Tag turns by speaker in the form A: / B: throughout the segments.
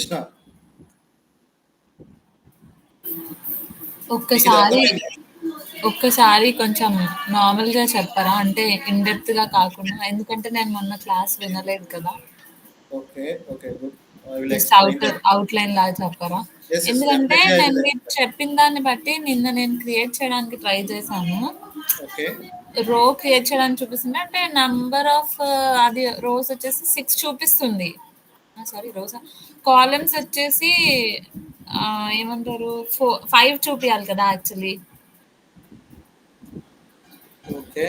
A: కృష్ణ.
B: ఒక్కసారి కొంచెం నార్మల్గా చెప్పరా, అంటే ఇన్డెప్త్గా కాకుండా, ఎందుకంటే నేను మొన్న క్లాస్ వినలేదు కదా.
A: Okay good.
B: జస్ట్ అవుట్లైన్ లాగా చెప్పరా?
A: Yes,
B: ఎందుకంటే
A: definitely I
B: నేను
A: will
B: మీరు
A: explain.
B: చెప్పిన దాన్ని బట్టి నిన్న నేను క్రియేట్ చేయడానికి ట్రై చేశాను.
A: ఓకే.
B: రో క్రియేట్ చేయడానికి చూపిస్తుంది, అంటే నంబర్ ఆఫ్ అది రోస్ వచ్చేసి 6 చూపిస్తుంది. సారీ, రోజా కాలమ్స్ వచ్చేసి ఏమంటారు 5 చూపియాలి కదా యాక్చువల్లీ.
A: ఓకే.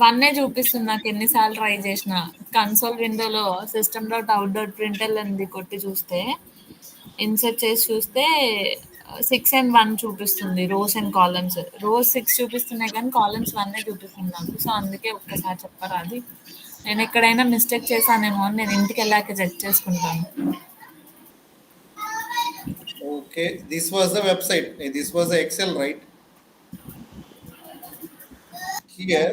B: 1 చూపిస్తుంది నాకు ఎన్నిసార్లు ట్రై చేసిన. కన్సోల్ విండోలో system.out.println ఉంది, కొట్టి చూస్తే ఇన్సర్ట్ చేసి చూస్తే 6 and 1 చూపిస్తుంది. రోస్ అండ్ కాలమ్స్, రోస్ 6 చూపిస్తున్నాయి కానీ కాలమ్స్ 1 చూపిస్తుంది నాకు. సో అందుకే ఒక్కసారి చెప్పరా అది. నేను ఎక్కడైనా మిస్టేక్ చేశానేమో అని నేను ఇంటికి వెళ్ళాక చెక్ చేసుకుంటాను.
A: Okay, this was the website. This was the Excel, right? Here,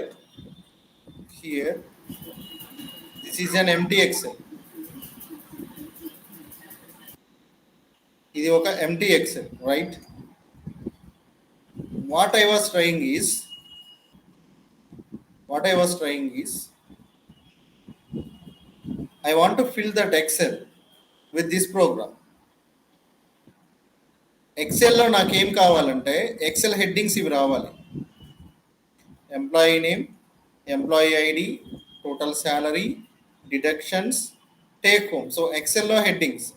A: this is an empty Excel. ఇది ఒక empty Excel, right? What I was trying is, I want to fill that Excel with this program. ఎక్సెల్లో నాకేం కావాలంటే XL headings ఇవి రావాలి. Employee name, employee ID, total salary, deductions, take home. So ఎక్సెల్లో headings,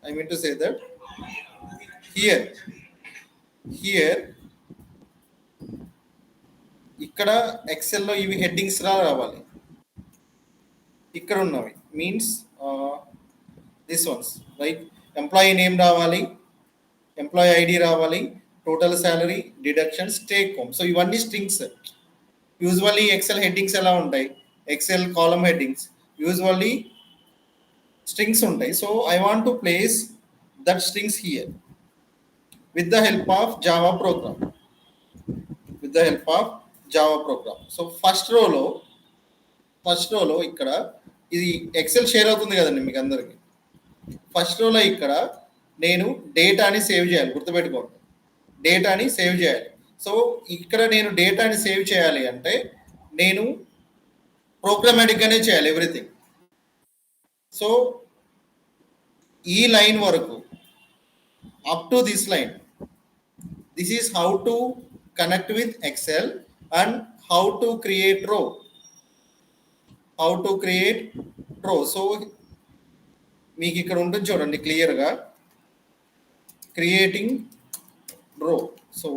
A: I mean to say that here ఇక్కడ ఎక్సెల్లో ఇవి headings రావాలి. ఇక్కడ ఉన్నవి means this ones, like employee name రావాలి, ఎంప్లాయీ ఐడి రావాలి, total salary, deductions, take home. So ఇవన్నీ స్ట్రింగ్స్. యూజువల్లీ ఎక్సెల్ హెడ్డింగ్స్ ఎలా ఉంటాయి, Excel column headings usually strings ఉంటాయి. So I want to place that strings here with the help of Java program. So first రోలో ఇక్కడ ఇది XL share అవుతుంది కదండి మీకు అందరికి. ఫస్ట్ రోలో ఇక్కడ నేను డేటాని సేవ్ చేయాలి, గుర్తుపెట్టుకోండి, డేటాని సేవ్ చేయాలి. సో ఇక్కడ నేను డేటాని సేవ్ చేయాలి అంటే నేను ప్రోగ్రామాటిక్గానే చేయాలి ఎవ్రీథింగ్. సో ఈ లైన్ వరకు up to this line, this is how to connect with Excel and how to create row. So మీకు ఇక్కడ ఉంటుంది చూడండి క్లియర్గా, క్రియేటింగ్ రో. So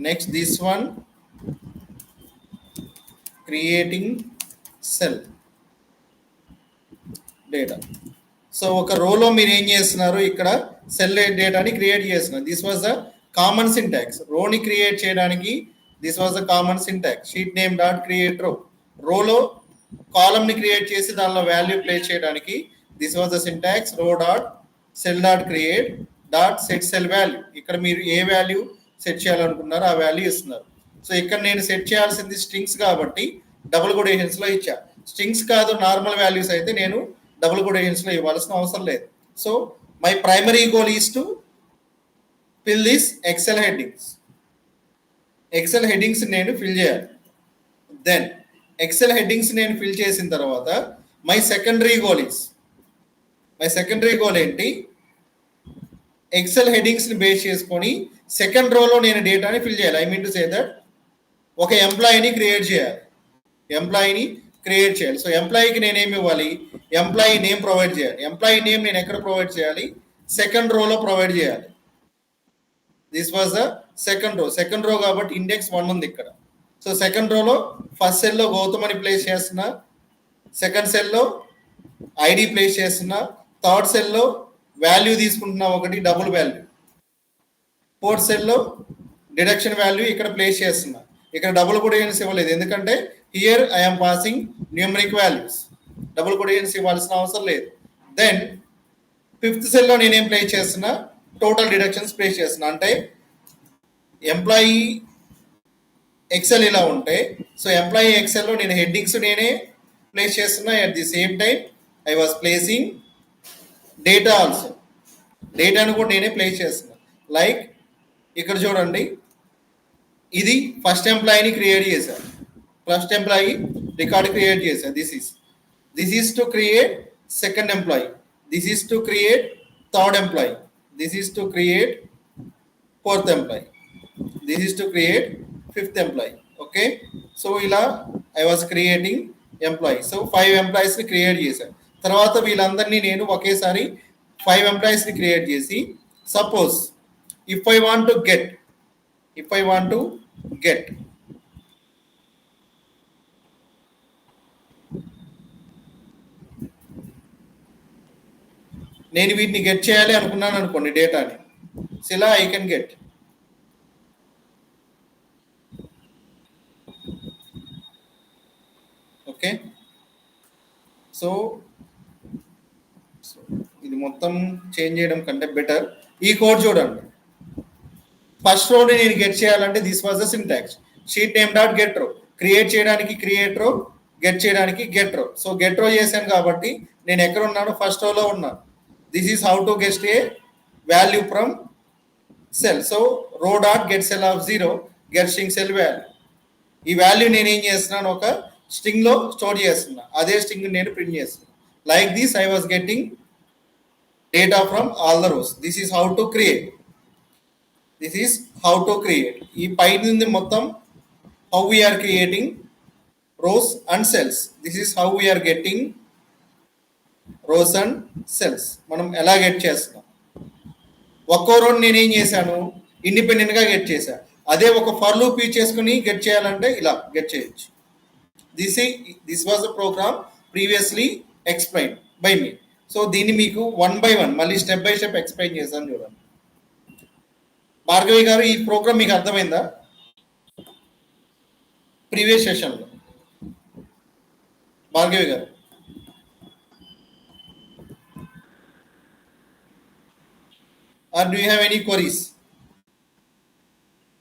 A: next this one, creating cell data. So ఒక రోలో మీరు ఏం చేస్తున్నారు, ఇక్కడ సెల్ డేటాని క్రియేట్ చేస్తున్నారు. This was the common syntax. రోని క్రియేట్ చేయడానికి this was the common syntax. Sheet name dot create row. రోలో కాలమ్ని క్రియేట్ చేసి దానిలో వాల్యూ ప్లేస్ చేయడానికి this was the syntax. Row dot cell dot create dot set cell value. ఇక్కడ మీరు ఏ value set చేయాలనుకున్నారో ఆ వాల్యూ ఇస్తున్నారు. సో ఇక్కడ నేను సెట్ చేయాల్సింది స్ట్రింగ్స్ కాబట్టి డబుల్ కొటేషన్స్లో ఇచ్చా. స్ట్రింగ్స్ కాదు నార్మల్ వాల్యూస్ అయితే నేను డబుల్ కొటేషన్స్లో ఇవ్వాల్సిన అవసరం లేదు. So my primary goal is to fill this excel headings. Excel headings నేను ఫిల్ చేయాలి. దెన్ ఎక్సెల్ హెడ్డింగ్స్ నేను ఫిల్ చేసిన తర్వాత మై సెకండరీ గోల్ ఏంటి, ఎక్సెల్ హెడ్డింగ్స్ని బేస్ చేసుకొని సెకండ్ రోలో నేను డేటాని ఫిల్ చేయాలి. I mean to say that ఒక ఎంప్లాయీని క్రియేట్ చేయాలి. సో ఎంప్లాయీకి నేనేమి ఇవ్వాలి, ఎంప్లాయీ నేమ్ ప్రొవైడ్ చేయాలి. ఎంప్లాయీ నేమ్ నేను ఎక్కడ ప్రొవైడ్ చేయాలి, సెకండ్ రోలో ప్రొవైడ్ చేయాలి. This was the second row కాబట్టి ఇండెక్స్ 1 ఉంది ఇక్కడ. సో సెకండ్ రోలో ఫస్ట్ సెల్లో గౌతమ్ అని ప్లేస్ చేస్తున్నా, సెకండ్ సెల్లో ఐడి ప్లేస్ చేస్తున్నా, థర్డ్ సెల్లో వాల్యూ తీసుకుంటున్నా, ఒకటి డబుల్ వాల్యూ, ఫోర్త్ సెల్లో డిడక్షన్ వాల్యూ ఇక్కడ ప్లేస్ చేస్తున్నా. ఇక్కడ డబుల్ కొటేషన్స్ ఇవ్వలేదు ఎందుకంటే here I'm passing numeric values. Double quotations ఇవ్వాల్సిన అవసరం లేదు. దెన్ ఫిఫ్త్ సెల్లో నేనేం ప్లేస్ చేస్తున్నా, టోటల్ డిడక్షన్స్ ప్లేస్ చేస్తున్నా. అంటే ఎంప్లాయీ ఎక్సెల్ ఇలా ఉంటే, సో ఎంప్లాయీ ఎక్సెల్లో నేను హెడ్డింగ్స్ నేనే ప్లేస్ చేస్తున్నా. At the same time I was placing data also. డేటాను కూడా నేనే ప్లేస్ చేస్తున్నాను. లైక్ ఇక్కడ చూడండి, ఇది ఫస్ట్ ఎంప్లాయీని క్రియేట్ చేశాను, ఫస్ట్ ఎంప్లాయీ రికార్డ్ క్రియేట్ చేశాను. This is to create second employee, this is to create third employee, this is to create fourth employee, this is to create fifth employee. Okay, so ఇలా I was creating employee. So 5 ఎంప్లాయీస్ని create చేశాను. తర్వాత వీళ్ళందరినీ నేను ఒకేసారి 5 ఎంప్లాయీస్ని create చేసి, suppose if I want to get నేను వీటిని గెట్ చేయాలి అనుకున్నాను అనుకోండి డేటాని, ఇలా I can get. Okay, so ఇది మొత్తం చేంజ్ చేయడం కంటే బెటర్ ఈ కోడ్ చూడండి. ఫస్ట్ రోని నేను గెట్ చేయాలంటే this was the syntax. Sheet name dot get row, create చేయడానికి క్రియేట్ రో, గెట్ చేయడానికి get row. So get row చేశాను కాబట్టి నేను ఎక్కడ ఉన్నాను, ఫస్ట్ రోలో ఉన్నాను. This is how to get a value from cell. So row dot get cell of 0 get string cell value. ఈ వాల్యూ నేను ఏం చేస్తున్నాను, ఒక స్ట్రింగ్ లో స్టోర్ చేస్తున్నా, అదే స్ట్రింగ్ నేను ప్రింట్ చేస్తున్నా. Like this I was getting data from all the rows. This is how to create. This is how to create. ఈ పైన మొత్తం how we are creating rows and cells. This is how we are getting rows and cells. మనం ఎలా get చేస్తాం. ఒక్కో రోని నేనేం చేశాను, ఇండిపెండెంట్గా గెట్ చేశాను. అదే ఒక ఫర్ లూప్ యూజ్ చేసుకుని గెట్ చేయాలంటే ఇలా గెట్ చేయొచ్చు. This was the program previously explain by me. So దీన్ని మీకు 1 by 1 మళ్ళీ స్టెప్ బై స్టెప్ ఎక్స్ప్లెయిన్ చేశాను చూడండి. భార్గవి గారు, ఈ ప్రోగ్రామ్ మీకు అర్థమైందా ప్రీవియస్ సెషన్లో? భార్గవి గారు, or do you have any queries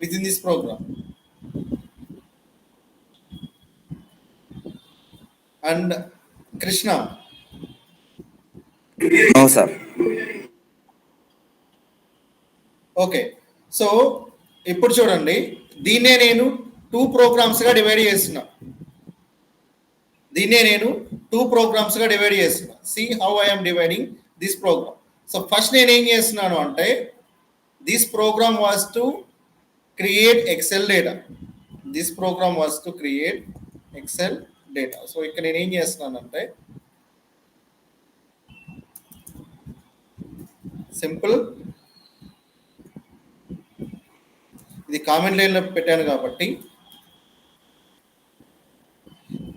A: within this program? And Krishna?
C: No, sir.
A: Okay, so ఇప్పుడు చూడండి, దీన్నే నేను 2 ప్రోగ్రామ్స్గా డివైడ్ చేస్తున్నా. See how I am dividing this program. So first నేను ఏం చేస్తున్నాను అంటే, this program was to create XL data. So ఇక్కడ నేను ఏం చేస్తున్నానంటే, సింపుల్, ఇది కామెంట్ లైన్లో పెట్టాను కాబట్టి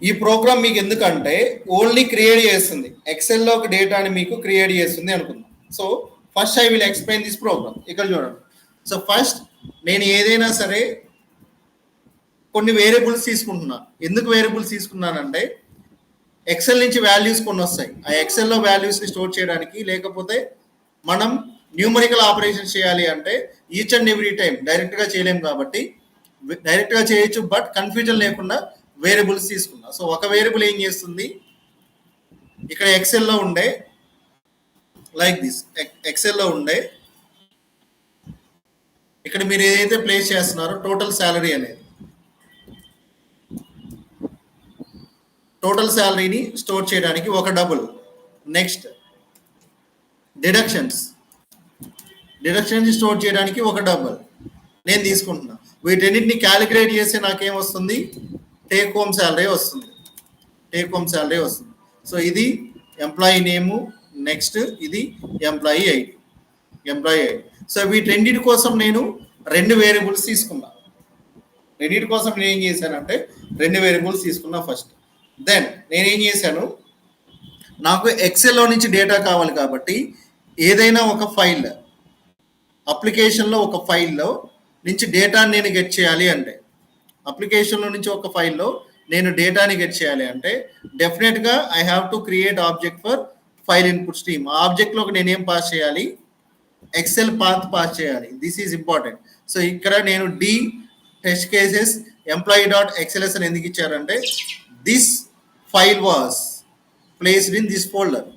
A: ఈ ప్రోగ్రామ్ మీకు ఎందుకంటే ఓన్లీ క్రియేట్ చేస్తుంది, ఎక్సెల్లో ఒక డేటాని మీకు క్రియేట్ చేస్తుంది అనుకుందాం. So first I will explain this program. ఇక్కడ చూడండి. సో ఫస్ట్ నేను ఏదైనా సరే కొన్ని వేరియబుల్స్ తీసుకుంటున్నా. ఎందుకు వేరియబుల్స్ తీసుకున్నానంటే, ఎక్సెల్ నుంచి వాల్యూస్ కొన్ని వస్తాయి. ఆ ఎక్సెల్లో వాల్యూస్ని స్టోర్ చేయడానికి, లేకపోతే మనం న్యూమరికల్ ఆపరేషన్ చేయాలి అంటే ఈచ్ అండ్ ఎవ్రీ టైం డైరెక్ట్గా చేయలేము కాబట్టి డైరెక్ట్గా చేయొచ్చు, బట్ కన్ఫ్యూజన్ లేకుండా వేరియబుల్స్ తీసుకున్నా. సో ఒక వేరియబుల్ ఏం చేస్తుంది, ఇక్కడ ఎక్సెల్లో ఉండే లైక్ దిస్, ఎక్సెల్లో ఉండే ఇక్కడ మీరు ఏదైతే ప్లేస్ చేస్తున్నారో టోటల్ శాలరీ అనేది, టోటల్ శాలరీని స్టోర్ చేయడానికి ఒక డబుల్. నెక్స్ట్ డిడక్షన్స్ స్టోర్ చేయడానికి ఒక డబుల్ నేను తీసుకుంటున్నా. వీటన్నిటిని క్యాలిక్యులేట్ చేస్తే నాకేం వస్తుంది, టేక్ హోమ్ శాలరీ వస్తుంది. సో ఇది ఎంప్లాయీ నేము, నెక్స్ట్ ఇది ఎంప్లాయీ ఐడి. సో వీటన్నిటి కోసం నేను 2 వేరియబుల్స్ తీసుకున్నా. రెండింటి కోసం నేను ఏం చేశానంటే 2 వేరియబుల్స్ తీసుకున్నా ఫస్ట్. దెన్ నేనేం చేశాను, నాకు ఎక్సెల్లో నుంచి డేటా కావాలి కాబట్టి ఏదైనా ఒక ఫైల్, అప్లికేషన్లో ఒక ఫైల్లో నుంచి డేటాని నేను గెట్ చేయాలి అంటే, అప్లికేషన్లో నుంచి ఒక ఫైల్లో నేను డేటాని గెట్ చేయాలి అంటే డెఫినెట్గా I have to create object for file input stream. ఆ ఆబ్జెక్ట్లోకి నేనేం పాస్ చేయాలి, ఎక్సెల్ పాత్ పాస్ చేయాలి. This is important. సో ఇక్కడ నేను the test cases employee dot XLS అని ఎందుకు ఇచ్చారంటే, this file was placed in this folder.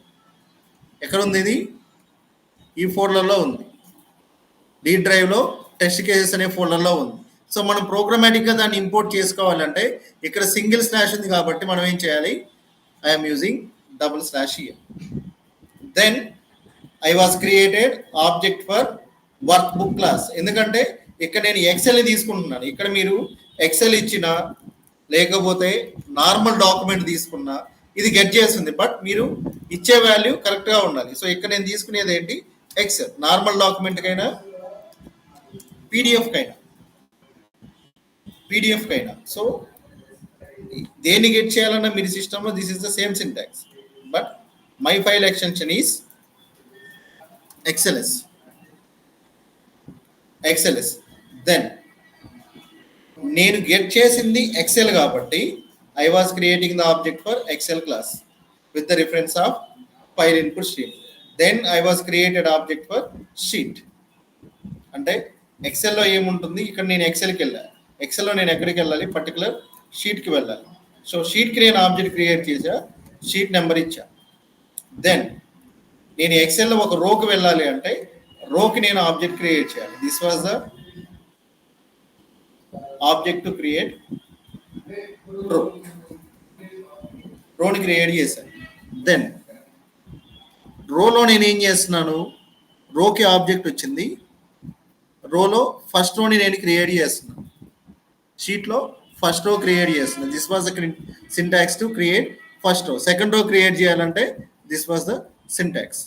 A: ఎక్కడ ఉంది ఇది? ఈ ఫోల్డర్లో ఉంది. డి డ్రైవ్లో టెస్ట్ కేసెస్ అనే ఫోల్డర్లో ఉంది. సో మనం ప్రోగ్రామాటిక్గా దాన్ని ఇంపోర్ట్ చేసుకోవాలంటే ఇక్కడ సింగిల్ స్లాష్ ఉంది కాబట్టి మనం ఏం చేయాలి? I'm using double slash here. Then I was created object for workbook class. ఎందుకంటే ఇక్కడ నేను ఎక్సెల్ తీసుకుంటున్నాను. ఇక్కడ మీరు ఎక్సెల్ ఇచ్చినా లేకపోతే నార్మల్ డాక్యుమెంట్ తీసుకున్నా ఇది గెట్ చేస్తుంది. బట్ మీరు ఇచ్చే వాల్యూ కరెక్ట్గా ఉండాలి. సో ఇక్కడ నేను తీసుకునేది ఏంటి? ఎక్సెల్. నార్మల్ డాక్యుమెంట్ కైనా పీడిఎఫ్ కైనా. సో దేన్ని గెట్ చేయాలన్నా మీరు సిస్టంలో this is the same syntax. But my file extension is XLS. Then నేను గెట్ చేసింది ఎక్సెల్ కాబట్టి I was creating the object for Excel class with the reference of file input stream. Then I was created object for sheet. అంటే ఎక్సెల్లో ఏముంటుంది? ఇక్కడ నేను ఎక్సెల్కి వెళ్ళాలి. ఎక్సెల్లో నేను ఎక్కడికి వెళ్ళాలి? పర్టికులర్ షీట్కి వెళ్ళాలి. సో షీట్కి నేను ఆబ్జెక్ట్ క్రియేట్ చేసా, షీట్ నెంబర్ ఇచ్చా. దెన్ నేను ఎక్సెల్లో ఒక రోకి వెళ్ళాలి అంటే రోకి నేను ఆబ్జెక్ట్ క్రియేట్ చేయాలి. This was the object to create రోని క్రియేట్ చేశాను. దెన్ రోలో నేను ఏం చేస్తున్నాను? రోకి ఆబ్జెక్ట్ వచ్చింది. రోలో ఫస్ట్ రోని నేను క్రియేట్ చేస్తున్నాను. షీట్లో ఫస్ట్ రో క్రియేట్ చేస్తున్నాను. This was the syntax to create first row. Second row create చేయాలంటే this was the syntax.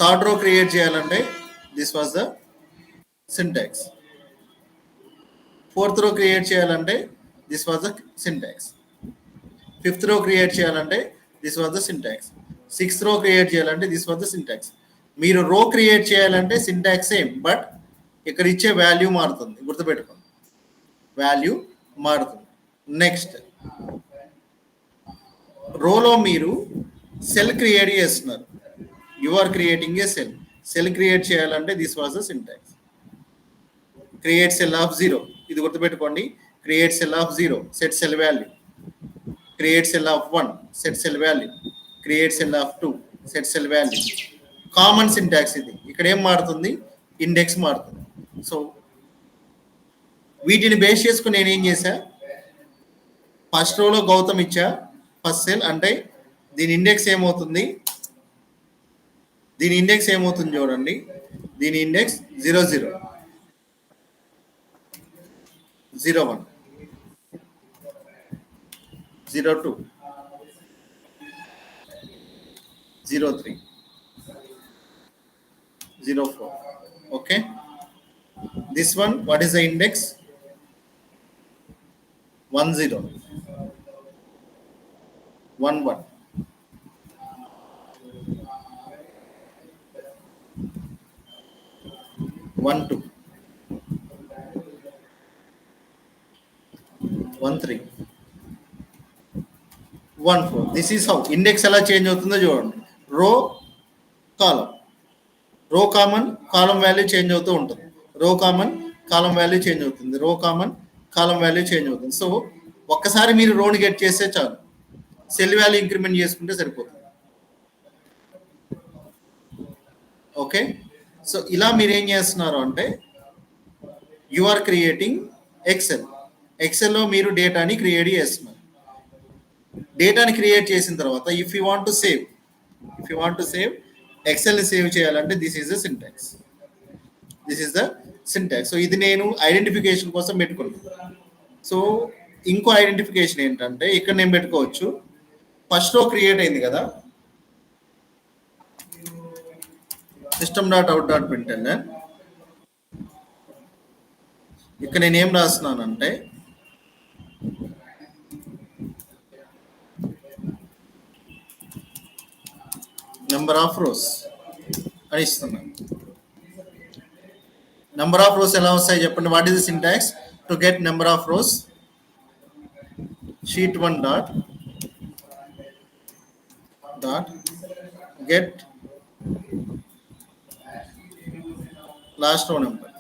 A: Third row create చేయాలంటే this was the syntax. Fourth row create చేయాలంటే this was the syntax. Fifth row create చేయాలంటే this was the syntax. Sixth row create చేయాలంటే this was the syntax. మీరు row create చేయాలంటే syntax same, but ఇక్కడ ఇచ్చే value మారుతుంది. గుర్తుపెట్టుకోండి, value మారుతుంది. నెక్స్ట్ రోలో మీరు సెల్ క్రియేట్ చేస్తున్నారు. You are creating a cell. Cell create చేయాలంటే this was the syntax. Create cell of 0. ఇది గుర్తుపెట్టుకోండి. Create cell of 0, set cell value. Create cell of 1, set cell value. Create cell of 2, set cell value. Common syntax ఇది. ఇక్కడ ఏం మారుతుంది? Index మారుతుంది. So వీటిని base చేసుకుని నేను ఏం చేశా? ఫస్ట్ రోలో గౌతమ్ ఇచ్చా, ఫస్ట్ సెల్. అంటే దీని ఇండెక్స్ ఏమవుతుంది? చూడండి. దీని index 00, 01, 02, 03, 04. Okay. This one, what is the index? 10, 11, 12, 13, 14. This is how index ఎలా చేంజ్ అవుతుందో చూడండి. రో కాలం, రో కామన్, కాలం వాల్యూ చేంజ్ అవుతూ ఉంటుంది. రో కామన్, కాలం వాల్యూ చేంజ్ అవుతుంది. రో కామన్, కాలం వాల్యూ చేంజ్ అవుతుంది. సో ఒక్కసారి మీరు రోని గెట్ చేస్తే చాలు, సెల్ వాల్యూ ఇంక్రిమెంట్ చేసుకుంటే సరిపోతుంది. ఓకే. సో ఇలా మీరు ఏం చేస్తున్నారు అంటే యు ఆర్ క్రియేటింగ్ ఎక్సెల్లో మీరు డేటాని క్రియేట్ చేస్తున్నారు. డేటాని క్రియేట్ చేసిన తర్వాత if you want to save ఎక్సెల్ని సేవ్ చేయాలంటే this is the syntax. So ఇది నేను ఐడెంటిఫికేషన్ కోసం పెట్టుకున్నాను. సో ఇంకో ఐడెంటిఫికేషన్ ఏంటంటే ఇక్కడ నేను పెట్టుకోవచ్చు. ఫస్ట్ రో క్రియేట్ అయింది కదా, system.out.println. ఇక్కడ నేను ఏం రాస్తున్నానంటే నెంబర్ ఆఫ్ రోస్ అని ఇస్తున్నాను. నెంబర్ ఆఫ్ రోస్ ఎలా వస్తాయి చెప్పండి? What is the syntax to get number of rose? Sheet 1 dot get lost రో నెంబర్.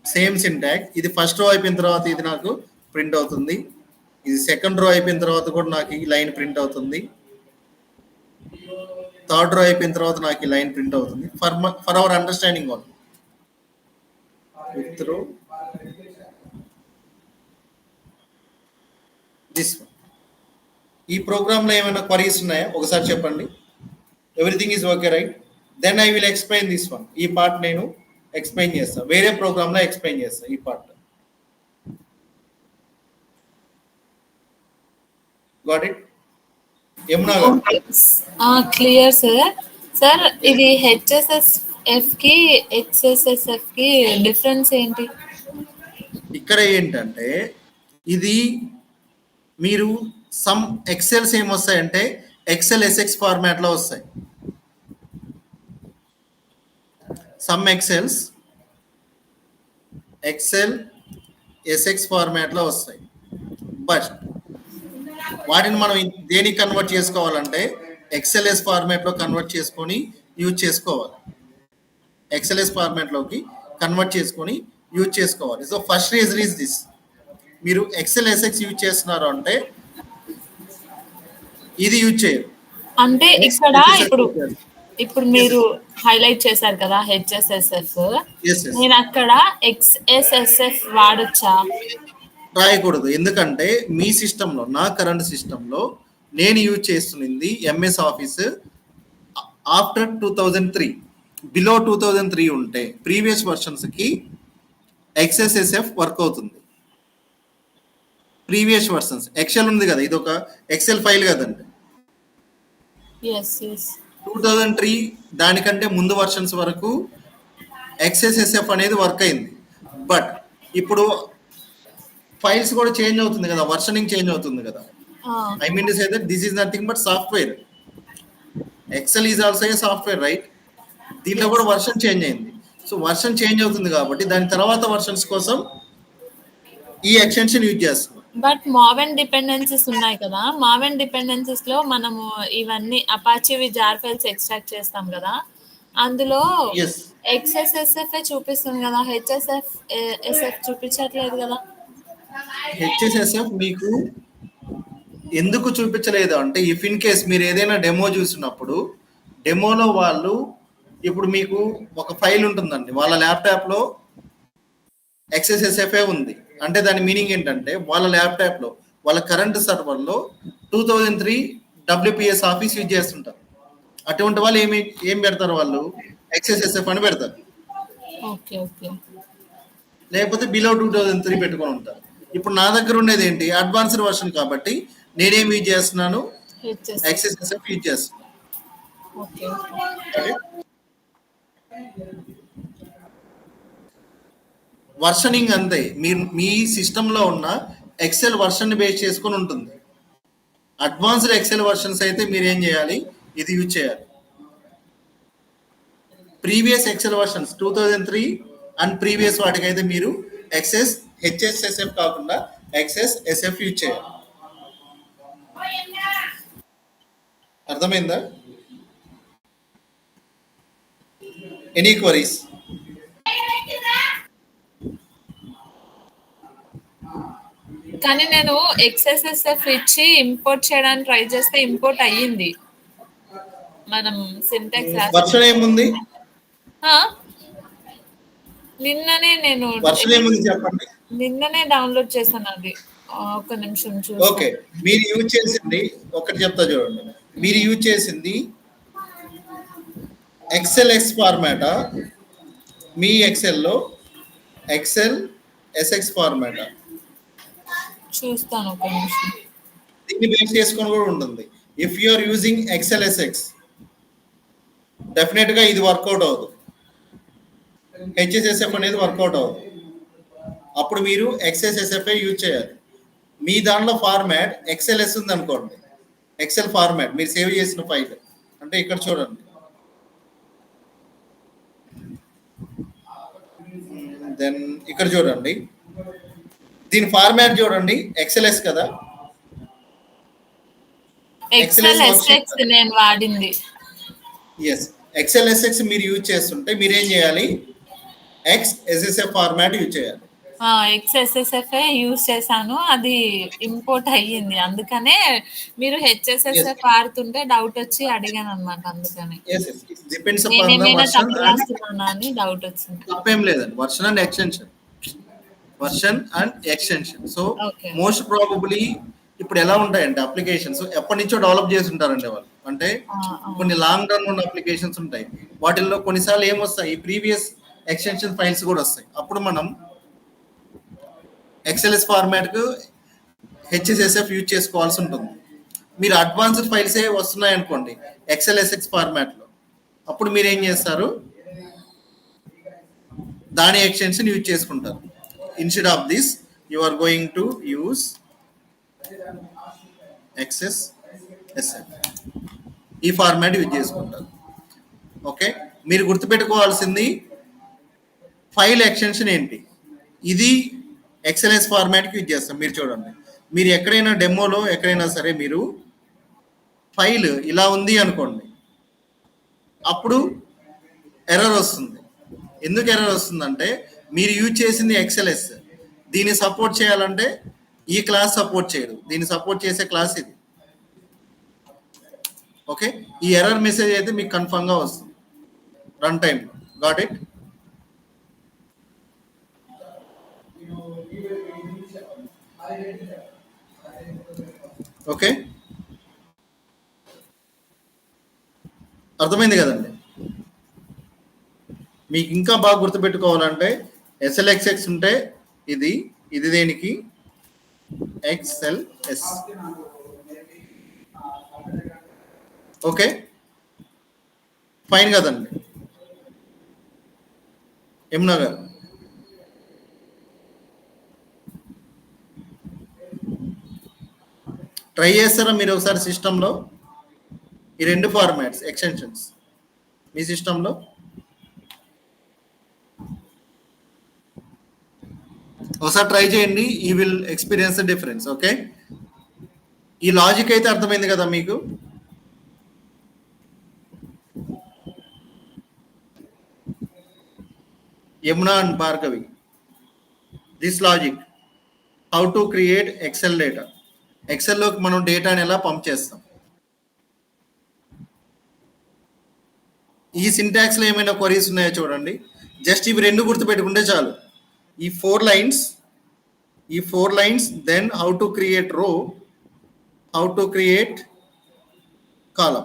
A: Same syntax. ఇది ఫస్ట్ రో అయిపోయిన తర్వాత ఇది నాకు ప్రింట్ అవుతుంది. ఇది సెకండ్ రో అయిపోయిన తర్వాత కూడా నాకు ఈ లైన్ ప్రింట్ అవుతుంది. థర్డ్ రో అయిపోయిన తర్వాత నాకు ఈ లైన్ ప్రింట్ అవుతుంది. For our understanding only. Fifth row this one. ఈ ప్రోగ్రామ్లో ఏమైనా క్వరీస్ ఉన్నాయా ఒకసారి చెప్పండి. Everything is okay right? Then I will explain this one. ఈ పార్ట్ నేను ఎక్స్ప్లెయిన్ చేస్తాను, వేరే ప్రోగ్రామ్లో ఎక్స్ప్లెయిన్ చేస్తాను ఈ part. Got it? Yamuna garu
B: clear sir. Sir ఇది HSSF కి XSSF కి డిఫరెన్స్ ఏంటి?
A: ఇక్కడ ఏంటంటే ఇది మీరు సమ్ ఎక్సెల్స్ ఏమొస్తాయంటే ఎక్సెల్ ఎస్ఎక్స్ ఫార్మాట్లో వస్తాయి. సమ్ ఎక్సెల్ ఎస్ఎక్స్ ఫార్మాట్లో వస్తాయి. బట్ వాటిని మనం దేనికి కన్వర్ట్ చేసుకోవాలంటే ఎక్సెల్ఎస్ ఫార్మాట్లో కన్వర్ట్ చేసుకొని యూజ్ చేసుకోవాలి. ఎక్సెల్ఎస్ ఫార్మాట్లోకి కన్వర్ట్ చేసుకొని యూజ్ చేసుకోవాలి. So first reason is this. మీరు ఎక్సెల్ ఎస్ఎక్స్ యూజ్ చేస్తున్నారు అంటే ఇది యూజ్ చేయరు.
B: అంటే ఇక్కడ ఇప్పుడు మీరు హైలైట్ చేశారు కదా HSSF, నేను అక్కడ XSSF వాడొచ్చా?
A: రాయకూడదు. ఎందుకంటే మీ సిస్టంలో, నా కరెంట్ సిస్టంలో నేను యూజ్ చేస్తున్నది ఎంఎస్ ఆఫీస్ ఆఫ్టర్ 2003, బిలో 2003 ఉంటే ప్రీవియస్ వర్షన్స్కి XSSF వర్క్ అవుతుంది. ప్రీవియస్ వర్షన్స్ ఎక్సెల్ ఉంది కదా, ఇది ఒక ఎక్సెల్ ఫైల్ కదండి. 2003 దానికంటే ముందు వర్షన్స్ వరకు XSSF అనేది వర్క్ అయింది. బట్ ఇప్పుడు ఫైల్స్ కూడా చేంజ్ అవుతుంది కదా, వర్షనింగ్ చేంజ్ అవుతుంది కదా. I mean to say that this is nothing but software. Excel is also a software right? దీంట్లో కూడా వర్షన్ చేంజ్ అయింది. సో వర్షన్ చేంజ్ అవుతుంది కాబట్టి దాని తర్వాత వర్షన్స్ కోసం ఈ ఎక్స్టెన్షన్ యూజ్ చేస్తాం.
B: బట్ మావెన్ డిపెండెన్సీస్ ఉన్నాయి కదా, మావెన్ డిపెండెన్సీస్ లో మనము ఇవన్నీ అపాచీ జార్ ఫైల్స్ ఎక్స్ట్రాక్ట్ చేస్తాం కదా, అందులో XSSF చూపిస్తుంది కదా, HSSF చూపించట్లేదు కదా.
A: HSSF మీకు ఎందుకు చూపించలేదు అంటే, ఇఫ్ ఇన్ కేస్ మీరు ఏదైనా డెమో చూసినప్పుడు డెమోలో వాళ్ళు ఇప్పుడు మీకు ఒక ఫైల్ ఉంటుందండి, వాళ్ళ ల్యాప్టాప్లో XSSF ఉంది అంటే దాని మీనింగ్ ఏంటంటే వాళ్ళ ల్యాప్టాప్లో వాళ్ళ కరెంట్ సర్వర్లో 2003 WPS ఆఫీస్ యూజ్ చేస్తుంటారు. అటువంటి వాళ్ళు ఏం పెడతారు, వాళ్ళు XSSF అని పెడతారు. లేకపోతే బిలో 2003 పెట్టుకొని ఉంటారు. ఇప్పుడు నా దగ్గర ఉండేది ఏంటి, అడ్వాన్స్డ్ వర్షన్ కాబట్టి నేనేం యూజ్ చేస్తున్నాను, XSSF యూజ్ చేస్తున్నాను. వర్షనింగ్ అంతే, మీ సిస్టంలో ఉన్న ఎక్సెల్ వర్షన్ బేస్ చేసుకొని ఉంటుంది. అడ్వాన్స్డ్ ఎక్సెల్ వర్షన్స్ అయితే మీరు ఏం చేయాలి, ఇది యూజ్ చేయాలి. Previous Excel versions 2003 and previous వాటికైతే మీరు HSSF కాకుండా XSSF యూజ్ చేయాలి. అర్థమైందా? Any queries?
B: కానీ నేను XSSF ఇచ్చి ఇంపోర్ట్ చేయడానికి ట్రై చేస్తే ఇంపోర్ట్ అయ్యింది. మనం సింటాక్స్
A: వర్షన్ ఏముంది,
B: నిన్ననే డౌన్లోడ్ చేశాను అది. ఒక నిమిషం చూసి.
A: ఓకే, మీరు యూజ్ చేసింది ఒకటి చెప్తా చూడండి. మీరు యూజ్ చేసింది XLX ఫార్మాటా, మీ ఎక్సెల్లో ఎక్సెల్ SX ఫార్మాటా
B: చూస్తాను ఒక నిమిషం.
A: దీన్ని బేస్ చేసుకొని కూడా ఉంటుంది. If you are using Excel SX definite గా ఇది వర్కౌట్ అవ్వదు, HSSF అనేది వర్కౌట్ అవ్వదు. అప్పుడు మీరు XSSF యూజ్ చేయాలి. మీ దాంట్లో ఫార్మాట్ XLS ఉంది అనుకోండి, ఎక్సెల్ ఫార్మాట్ మీరు సేవ్ చేసిన ఫైల్ అంటే ఇక్కడ చూడండి, దెన్ ఇక్కడ చూడండి, దీని ఫార్మాట్ చూడండి, XLS కదా,
B: XLSX నేను వాడింది.
A: ఎస్, XLSX మీరు యూజ్ చేస్తుంటే మీరు ఏం చేయాలి, XSSF ఫార్మాట్ యూజ్ చేయాలి.
B: ఎక్స్ఎస్ఎస్ఎఫ్ యూజ్ చేశాను, అది ఇంపోర్ట్ అయ్యింది. అందుకనే మీరు
A: Yes,
B: హెచ్ఎస్ఎస్ఎఫ్ ఆడుతుంటే డౌట్ వచ్చి అడిగాను అనమాట. అందుకని
A: yes, yes. It depends upon the
B: నేనేమైనా
A: version
B: తప్పు
A: and
B: రాస్తున్నానా అని డౌట్ వచ్చింది.
A: తప్పేం లేదండి. Version and extension. So
B: okay.
A: Most probably ఇప్పుడు ఎలా ఉంటాయంటే అప్లికేషన్స్ ఎప్పటి నుంచో డెవలప్ చేసి ఉంటారండి వాళ్ళు. అంటే కొన్ని లాంగ్ టర్మ్ ఉన్న అప్లికేషన్స్ ఉంటాయి. వాటిల్లో కొన్నిసార్లు ఏమొస్తాయి, ప్రీవియస్ ఎక్స్టెన్షన్ ఫైల్స్ కూడా వస్తాయి. అప్పుడు మనం ఎక్స్ఎల్ఎస్ ఫార్మాట్ కు హెచ్ఎస్ఎస్ఎఫ్ యూజ్ చేసుకోవాల్సి ఉంటుంది. మీరు అడ్వాన్స్డ్ ఫైల్సే వస్తున్నాయి అనుకోండి ఎక్స్ఎల్ఎస్ఎక్స్ ఫార్మాట్ లో, అప్పుడు మీరు ఏం చేస్తారు, దాని ఎక్స్టెన్షన్ యూజ్ చేసుకుంటారు. Instead of this you are going to use XSSF, ఈ ఫార్మాట్ యూజ్ చేసుకుంటారు. ఓకే, మీరు గుర్తుపెట్టుకోవాల్సింది ఫైల్ ఎక్స్టెన్షన్ ఏంటి, ఇది ఎక్స్ఎల్ఎస్ ఫార్మాట్కి యూజ్ చేస్తాం. మీరు చూడండి, మీరు ఎక్కడైనా డెమోలో ఎక్కడైనా సరే మీరు ఫైల్ ఇలా ఉంది అనుకోండి, అప్పుడు ఎర్రర్ వస్తుంది. ఎందుకు ఎర్రర్ వస్తుందంటే మీరు యూజ్ చేసింది ఎక్స్ఎల్ఎస్, దీన్ని సపోర్ట్ చేయాలంటే ఈ క్లాస్ సపోర్ట్ చేయదు, దీన్ని సపోర్ట్ చేసే క్లాస్ ఇది. ఓకే, ఈ ఎర్రర్ మెసేజ్ అయితే మీకు కన్ఫర్మ్ గా వస్తుంది run time. Got it? Okay, అర్థమైంది కదండి? మీకు ఇంకా బాగా గుర్తుపెట్టుకోవాలంటే ఎస్ఎల్ఎక్స్ఎక్స్ ఉంటే ఇది, ఇది దేనికి ఎక్స్ఎల్ఎస్. ఓకే, ఫైన్ కదండి యమునా గారు? ట్రై చేస్తారా మీరు ఒకసారి సిస్టంలో ఈ రెండు ఫార్మాట్స్ ఎక్స్టెన్షన్స్ మీ సిస్టంలో? ఒకసారి ట్రై చేయండి, you will experience the difference. Okay, ఈ లాజిక్ అయితే అర్థమైంది కదా మీకు? Yamuna and Bhargavi, this logic, how to create XL data. ఎక్సెల్లోకి మనం డేటాని ఎలా పంప్ చేస్తాం, ఈ సింటాక్స్లో ఏమైనా క్వరీస్ ఉన్నాయో చూడండి. జస్ట్ ఇవి రెండు గుర్తుపెట్టుకుంటే చాలు. ఈ four lines, then how to create row, how to create column.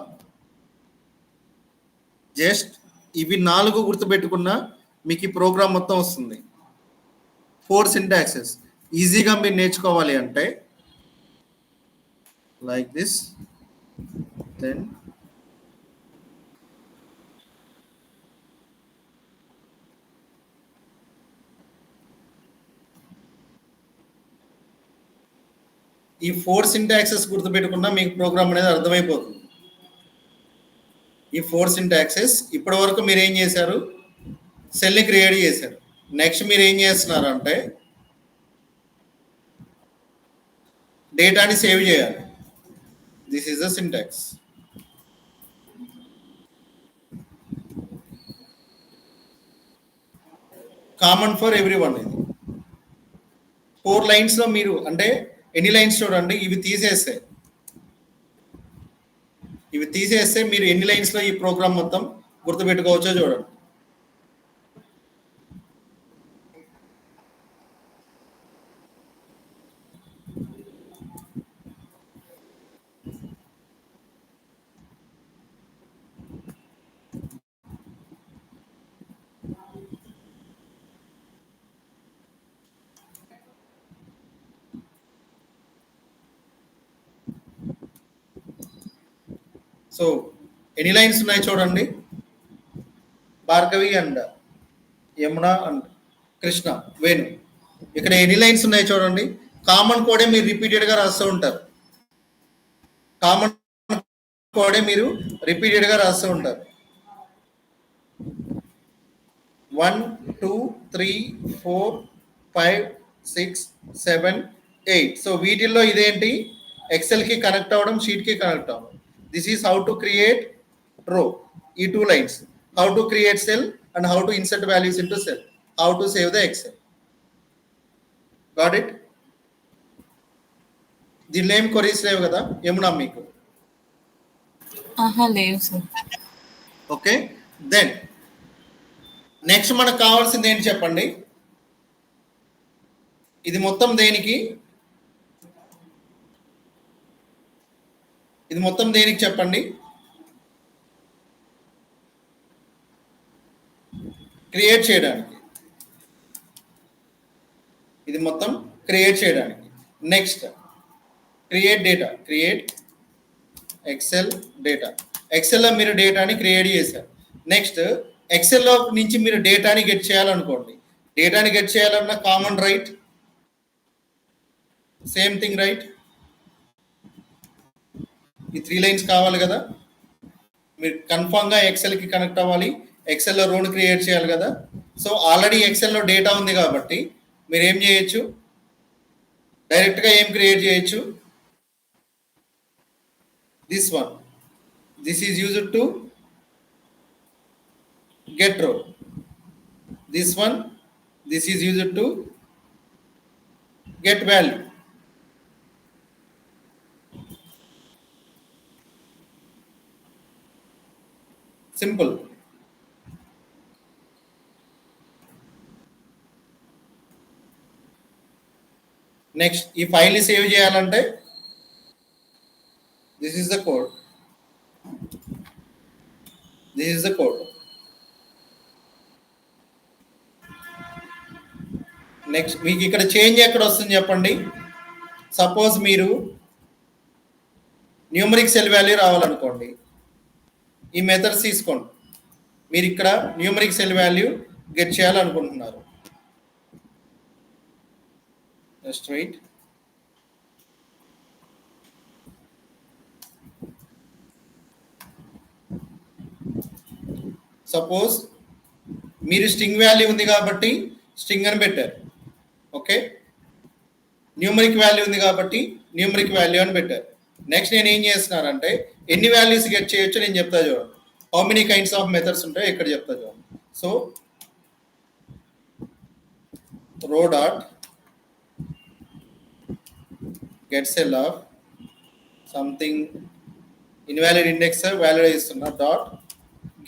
A: Just ఇవి 4 గుర్తుపెట్టుకున్నా మీకు ఈ ప్రోగ్రామ్ మొత్తం వస్తుంది. 4 సింటాక్సెస్ ఈజీగా మీరు నేర్చుకోవాలి అంటే లైక్ దిస్, దెన్ ఈ 4 సింటాక్సెస్ గుర్తుపెట్టుకున్నా మీకు ప్రోగ్రామ్ అనేది అర్థమైపోతుంది. ఈ 4 సింటాక్సెస్ ఇప్పటి వరకు మీరు ఏం చేశారు, సెల్ని క్రియేట్ చేశారు. నెక్స్ట్ మీరు ఏం చేస్తున్నారు అంటే డేటాని సేవ్ చేయాలి. This is the syntax. Common for every one. ఇది 4 లైన్స్లో మీరు అంటే ఎన్ని లైన్స్ చూడండి, ఇవి తీసేస్తే మీరు ఎన్ని లైన్స్లో ఈ ప్రోగ్రామ్ మొత్తం గుర్తుపెట్టుకోవచ్చో చూడండి. సో ఎన్ని లైన్స్ ఉన్నాయి చూడండి, భార్గవి అండ్ యమున అండ్ కృష్ణ, వేణు, ఇక్కడ ఎన్ని లైన్స్ ఉన్నాయి చూడండి. కామన్ కోడే మీరు రిపీటెడ్గా రాస్తూ ఉంటారు. 1 2 3 4 5 6 7 8. సో వీటిల్లో ఇదేంటి, ఎక్సెల్కి కనెక్ట్ అవ్వడం, షీట్కి కనెక్ట్ అవ్వడం. This is how to create row, ఈ 2 lines, how to create cell and how to insert values into cell, how to save the Excel. Got it? దీనిలో ఏం కొరీస్ లేవు కదా ఏమున్నా మీకు?
B: ఆహా లేవు సార్.
A: ఓకే, దెన్ నెక్స్ట్ మనకు కావాల్సింది ఏంటి చెప్పండి? ఇది మొత్తం దేనికి? ఇది మొత్తం దేనికి చెప్పండి? క్రియేట్ చేయడానికి. ఇది మొత్తం క్రియేట్ చేయడానికి. Next create data, create XL data. ఎక్సెల్లో మీరు డేటాని క్రియేట్ చేశారు. నెక్స్ట్ ఎక్సెల్లో నుంచి మీరు డేటాని గెట్ చేయాలనుకోండి. డేటాని గెట్ చేయాలన్న common right, same thing right. ఈ 3 లైన్స్ కావాలి కదా. మీరు కన్ఫామ్గా ఎక్సెల్కి కనెక్ట్ అవ్వాలి, ఎక్సెల్లో రోని క్రియేట్ చేయాలి కదా. సో ఆల్రెడీ ఎక్సెల్లో డేటా ఉంది కాబట్టి మీరు ఏం చేయొచ్చు, డైరెక్ట్గా ఏం క్రియేట్ చేయొచ్చు? This one, this is used to get రో. This one, this is used to get value. Simple. Next, ఈ ఫైల్ ని సేవ్ చేయాలంటే this is the code. This is the code. Next మీకు ఇక్కడ చేంజ్ ఎక్కడ వస్తుంది చెప్పండి? సపోజ్ మీరు న్యూమరిక్ సెల్ వాల్యూ రావాలనుకోండి, ఈ మెథడ్స్ తీసుకోండి. మీరు ఇక్కడ న్యూమరిక్ సెల్ వాల్యూ గెట్ చేయాలనుకుంటున్నారు. Just wait. సపోజ్ మీరు స్ట్రింగ్ వాల్యూ ఉంది కాబట్టి స్ట్రింగ్ అని పెట్టారు. ఓకే, న్యూమరిక్ వాల్యూ ఉంది కాబట్టి న్యూమరిక్ వాల్యూ అని పెట్టారు. నెక్స్ట్ నేను ఏం చేస్తున్నానంటే ఎన్ని వాల్యూస్ గెట్ చేయొచ్చు నేను చెప్తా చూడండి. How many kinds of methods ఉంటాయో ఇక్కడ చెప్తా చూడండి. So row dot get cell of something invalid index value ఇస్తున్నా డాట్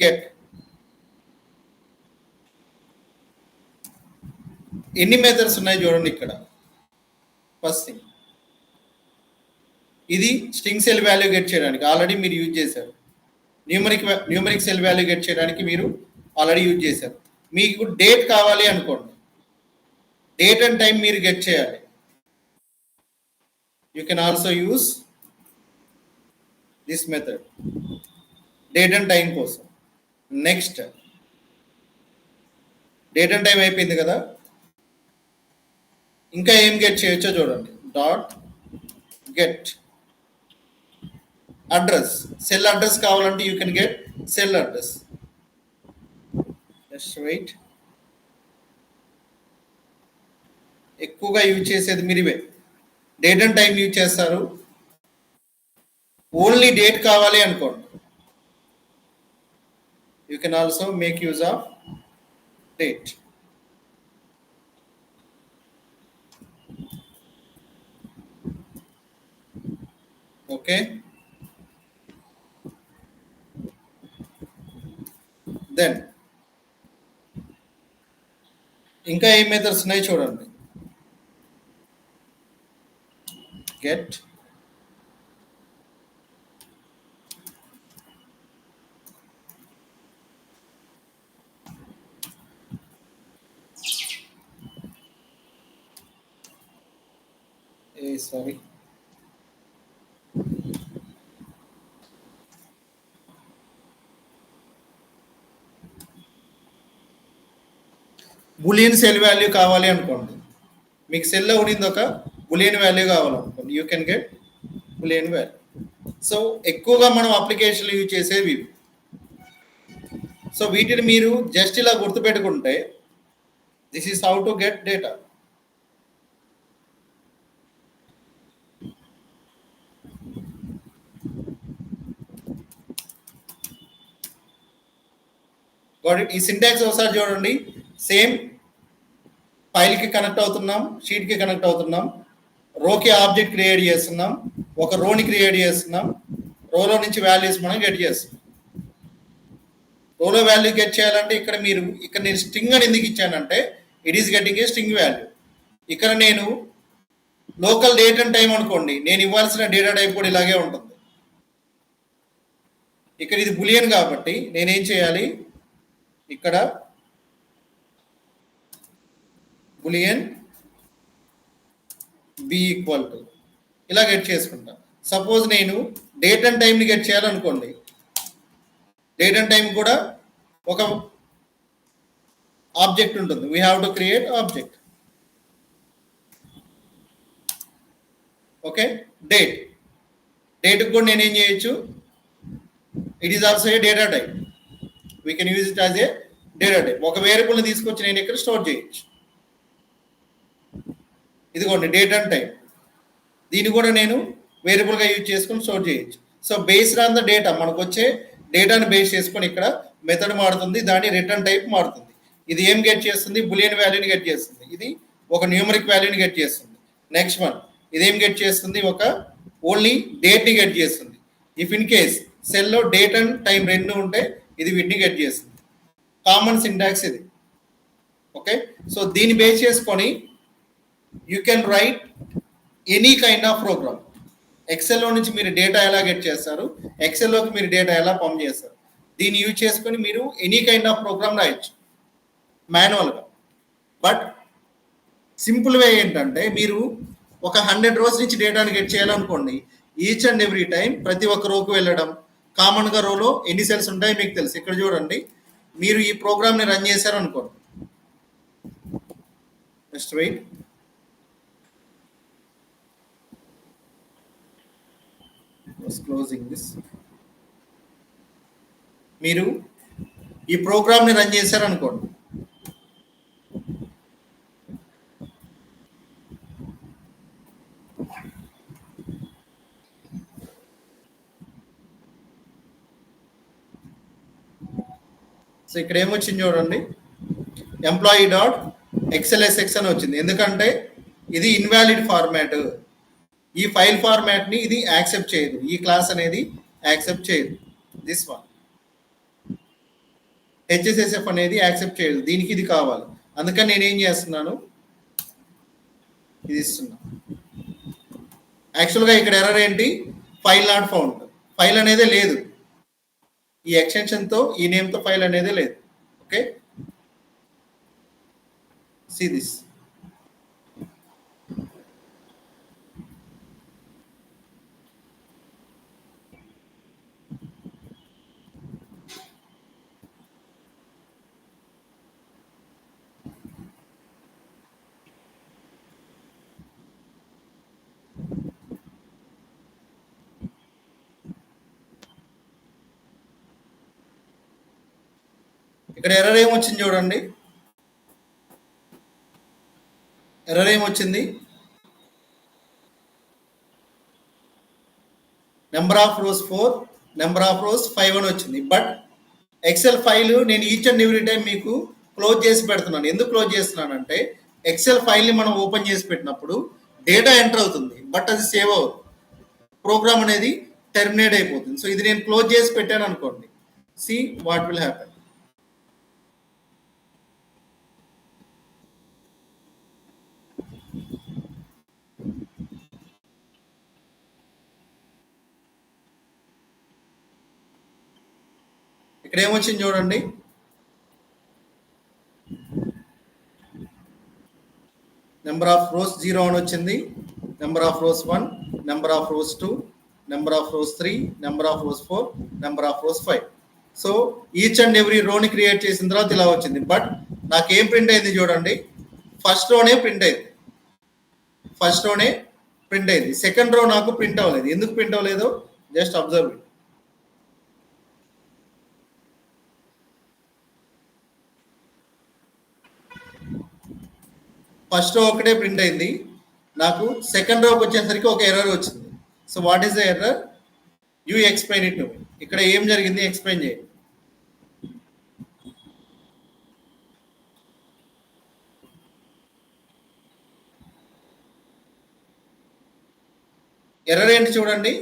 A: గెట్. ఎన్ని మెథడ్స్ ఉన్నాయి చూడండి ఇక్కడ. ఫస్ట్ థింగ్, ఇది స్ట్రింగ్ సెల్ వాల్యూ గెట్ చేయడానికి ఆల్రెడీ మీరు యూజ్ చేశారు. న్యూమరిక్ సెల్ వాల్యూ గెట్ చేయడానికి మీరు ఆల్రెడీ యూజ్ చేశారు. మీకు డేట్ కావాలి అనుకోండి, డేట్ అండ్ టైం మీరు గెట్ చేయాలి. You can also use this method date and time కోసం. నెక్స్ట్ డేట్ అండ్ టైం అయిపోయింది కదా, ఇంకా ఏం గెట్ చేయొచ్చో చూడండి. Dot get address. Cell address కావాలంటే you can get cell address. Just wait. ఎక్కువగా యూజ్ చేసేది మీరు ఇవే. డేట్ అండ్ టైం యూజ్ చేస్తారు. ఓన్లీ డేట్ కావాలి అనుకోండి, you can also make use of date. Okay, then ఇంకా ఏ మెథడ్స్ ఉన్నాయి చూడండి. Get sorry boolean cell value కావాలి అనుకోండి. మీకు సెల్లో ఉండింది ఒక బులియన్ వాల్యూ కావాలనుకోండి, you can get boolean value. So ఎక్కువగా మనం అప్లికేషన్లు యూజ్ చేసేవి ఇవి. సో వీటిని మీరు జస్ట్ ఇలా గుర్తుపెట్టుకుంటే this is how to get data. ఈ సింటాక్స్ ఒకసారి చూడండి. సేమ్ ఫైల్కి కనెక్ట్ అవుతున్నాం, షీట్కి కనెక్ట్ అవుతున్నాం, రోకి ఆబ్జెక్ట్ క్రియేట్ చేస్తున్నాం, ఒక రోని క్రియేట్ చేస్తున్నాం, రోలో నుంచి వాల్యూస్ మనం గెట్ చేస్తున్నాం. రోలో వాల్యూ గెట్ చేయాలంటే ఇక్కడ నేను స్ట్రింగ్ అని ఎందుకు ఇచ్చానంటే it is getting a string value. ఇక్కడ నేను లోకల్ డేట్ అండ్ టైం అనుకోండి, నేను ఇవ్వాల్సిన డేటా టైప్ కూడా ఇలాగే ఉంటుంది. ఇక్కడ ఇది బులియన్ కాబట్టి నేనేం చేయాలి, ఇక్కడ బులియన్ బి ఈక్వల్ టు ఇలా గెట్ చేసుకుంటా. సపోజ్ నేను డేట్ అండ్ టైంని గెట్ చేయాలనుకోండి, డేట్ అండ్ టైం కూడా ఒక ఆబ్జెక్ట్ ఉంటుంది. We have to create object. Okay, date కూడా నేనేం చేయొచ్చు, it is also a data type. We can use it as a data type. ఒక వేరియబుల్ని తీసుకొచ్చి నేను ఇక్కడ స్టోర్ చేయొచ్చు. ఇదిగోండి డేట్ అండ్ టైం, దీన్ని కూడా నేను వేరియబుల్గా యూజ్ చేసుకొని స్టోర్ చేయొచ్చు. So based on the data, మనకు వచ్చే డేటాను బేస్ చేసుకొని ఇక్కడ మెథడ్ మారుతుంది, దాని రిటర్న్ టైప్ మారుతుంది. ఇది ఏం గెట్ చేస్తుంది, బులియన్ వాల్యూని గెట్ చేస్తుంది, ఇది ఒక న్యూమరిక్ వాల్యూని గెట్ చేస్తుంది. నెక్స్ట్ వన్ ఇదేం గెట్ చేస్తుంది, ఒక ఓన్లీ డేట్ని గెట్ చేస్తుంది. ఇఫ్ ఇన్ కేస్ సెల్లో డేట్ అండ్ టైం రెండు ఉంటే ఇది వీటిని గెట్ చేస్తుంది. కామన్ సింటాక్స్ ఇది. ఓకే, సో దీన్ని బేస్ చేసుకొని you can write any kind of program. ఎక్సెల్లో నుంచి మీరు డేటా ఎలా గెట్ చేస్తారు, ఎక్సెల్లోకి మీరు డేటా ఎలా పంప్ చేస్తారు, దీన్ని యూజ్ చేసుకొని మీరు ఎనీ కైండ్ ఆఫ్ ప్రోగ్రామ్ రాయొచ్చు మాన్యువల్గా. బట్ సింపుల్ వే ఏంటంటే, మీరు ఒక 100 రోస్ నుంచి డేటాని గెట్ చేయాలనుకోండి, ఈచ్ అండ్ ఎవ్రీ టైం ప్రతి ఒక్క రోకు వెళ్ళడం, కామన్గా రోలో ఎన్ని సెల్స్ ఉంటాయో మీకు తెలుసు. ఇక్కడ చూడండి, మీరు ఈ ప్రోగ్రామ్ని రన్ చేశారనుకోండి, జస్ట్ వెయిట్, క్లోజింగ్ దిస్. మీరు ఈ ప్రోగ్రామ్ని రన్ చేశారనుకోండి, సో ఇక్కడ ఏమొచ్చింది చూడండి, ఎంప్లాయీ డాట్ ఎక్స్ఎల్ఎస్ఎక్స్ అని వచ్చింది. ఎందుకంటే ఇది ఇన్వాలిడ్ ఫార్మాట్, ఈ ఫైల్ ఫార్మాట్ని ఇది యాక్సెప్ట్ చేయదు, ఈ క్లాస్ అనేది యాక్సెప్ట్ చేయదు. దిస్ వన్ హెచ్ఎస్ఎస్ఎఫ్ అనేది యాక్సెప్ట్ చేయదు, దీనికి ఇది కావాలి. అందుకని నేనేం చేస్తున్నాను, ఇది ఇస్తున్నా. యాక్చువల్గా ఇక్కడ ఎర్రర్ ఏంటి, ఫైల్ నాట్ ఫౌండ్, ఫైల్ అనేదే లేదు, ఈ ఎక్స్టెన్షన్తో ఈ నేమ్తో ఫైల్ అనేదే లేదు. Okay, see this. ఇక్కడ ఎర్రర్ ఏమొచ్చింది చూడండి, ఎర్రర్ ఏమొచ్చింది, number of rows 4, number of rows 5 అని వచ్చింది. బట్ ఎక్సెల్ ఫైల్ నేను ఈచ్ అండ్ ఎవ్రీ టైం మీకు క్లోజ్ చేసి పెడుతున్నాను. ఎందుకు క్లోజ్ చేస్తున్నానంటే, ఎక్సెల్ ఫైల్ని మనం ఓపెన్ చేసి పెట్టినప్పుడు డేటా ఎంటర్ అవుతుంది, బట్ అది సేవ్ అవ్వదు, ప్రోగ్రామ్ అనేది టెర్మినేట్ అయిపోతుంది. సో ఇది నేను క్లోజ్ చేసి పెట్టాను అనుకోండి, సి వాట్ విల్ హ్యాపెన్. ఇక్కడ ఏమొచ్చింది చూడండి, నెంబర్ ఆఫ్ రోస్ 0 అని వచ్చింది, number of rows 1, number of rows 2, number of rows 3, number of rows 4, number of rows 5. So each and every రోని క్రియేట్ చేసిన తర్వాత ఇలా వచ్చింది. బట్ నాకేం ప్రింట్ అయింది చూడండి, ఫస్ట్ రోనే ప్రింట్ అయింది, ఫస్ట్ రోనే ప్రింట్ అయింది, సెకండ్ రో నాకు ప్రింట్ అవ్వలేదు. ఎందుకు ప్రింట్ అవ్వలేదో జస్ట్ అబ్జర్వ్. ఫస్ట్ రో ఒకటే ప్రింట్ అయింది, నాకు సెకండ్ రోకి వచ్చేసరికి ఒక ఎర్రర్ వచ్చింది. So what is the error, you explain it to me. ఇక్కడ ఏం జరిగింది ఎక్స్ప్లెయిన్ చేయండి. ఎర్రర్ ఏంటి చూడండి.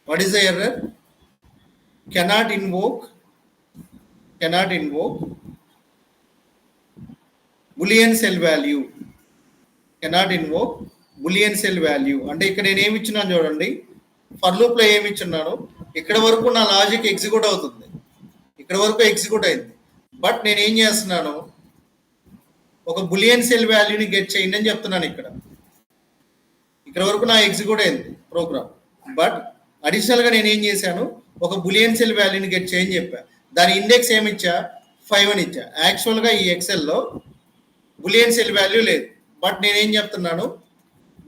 A: What is the error? Cannot invoke boolean cell value. Cannot invoke boolean cell value అంటే ఇక్కడ నేను ఏమి ఇచ్చున్నాను చూడండి. ఫర్ లూప్ లో ఏమి ఇచ్చున్నాను, ఇక్కడ వరకు నా లాజిక్ ఎగ్జిక్యూట్ అవుతుంది, ఇక్కడ వరకు ఎగ్జిక్యూట్ అయింది. బట్ నేను ఏం చేస్తున్నాను, ఒక బులియన్ సెల్ వాల్యూని గెట్ చేయండి అని చెప్తున్నాను. ఇక్కడ వరకు నా ఎగ్జిక్యూట్ అయింది ప్రోగ్రామ్. బట్ అడిషనల్గా నేను ఏం చేశాను, ఒక బులియన్ సెల్ వాల్యూని గెట్ చేయని చెప్పా. దాని ఇండెక్స్ ఏమి ఇచ్చా, 5 అని ఇచ్చా. యాక్చువల్గా ఈ ఎక్సెల్లో బులియన్ సెల్ వాల్యూ లేదు. బట్ నేనేం చెప్తున్నాను,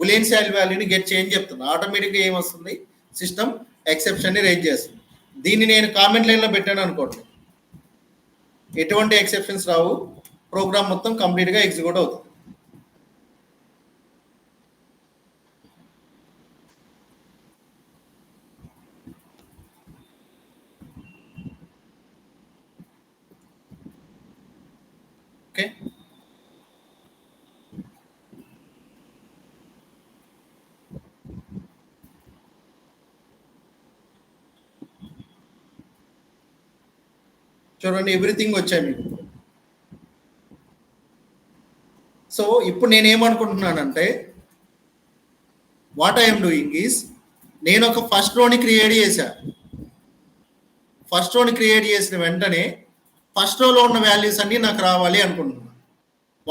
A: బులియన్ సెల్ వాల్యూని గెట్ చేయని చెప్తున్నా. ఆటోమేటిక్గా ఏమొస్తుంది, సిస్టమ్ ఎక్సెప్షన్ని రేజ్ చేస్తుంది. దీన్ని నేను కామెంట్ లైన్లో పెట్టాను అనుకోండి, ఎటువంటి ఎక్సెప్షన్స్ రావు, ప్రోగ్రామ్ మొత్తం కంప్లీట్గా ఎగ్జిక్యూట్ అవుతుంది. ఓకే, చూడండి ఎవ్రీథింగ్ వచ్చాయి మీకు. సో ఇప్పుడు నేనేమనుకుంటున్నానంటే, వాట్ ఐఎమ్ డూయింగ్ ఈస్, నేను ఒక ఫస్ట్ రోని క్రియేట్ చేశా. ఫస్ట్ రోని క్రియేట్ చేసిన వెంటనే ఫస్ట్ రోలో ఉన్న వాల్యూస్ అన్నీ నాకు రావాలి అనుకుంటున్నాను.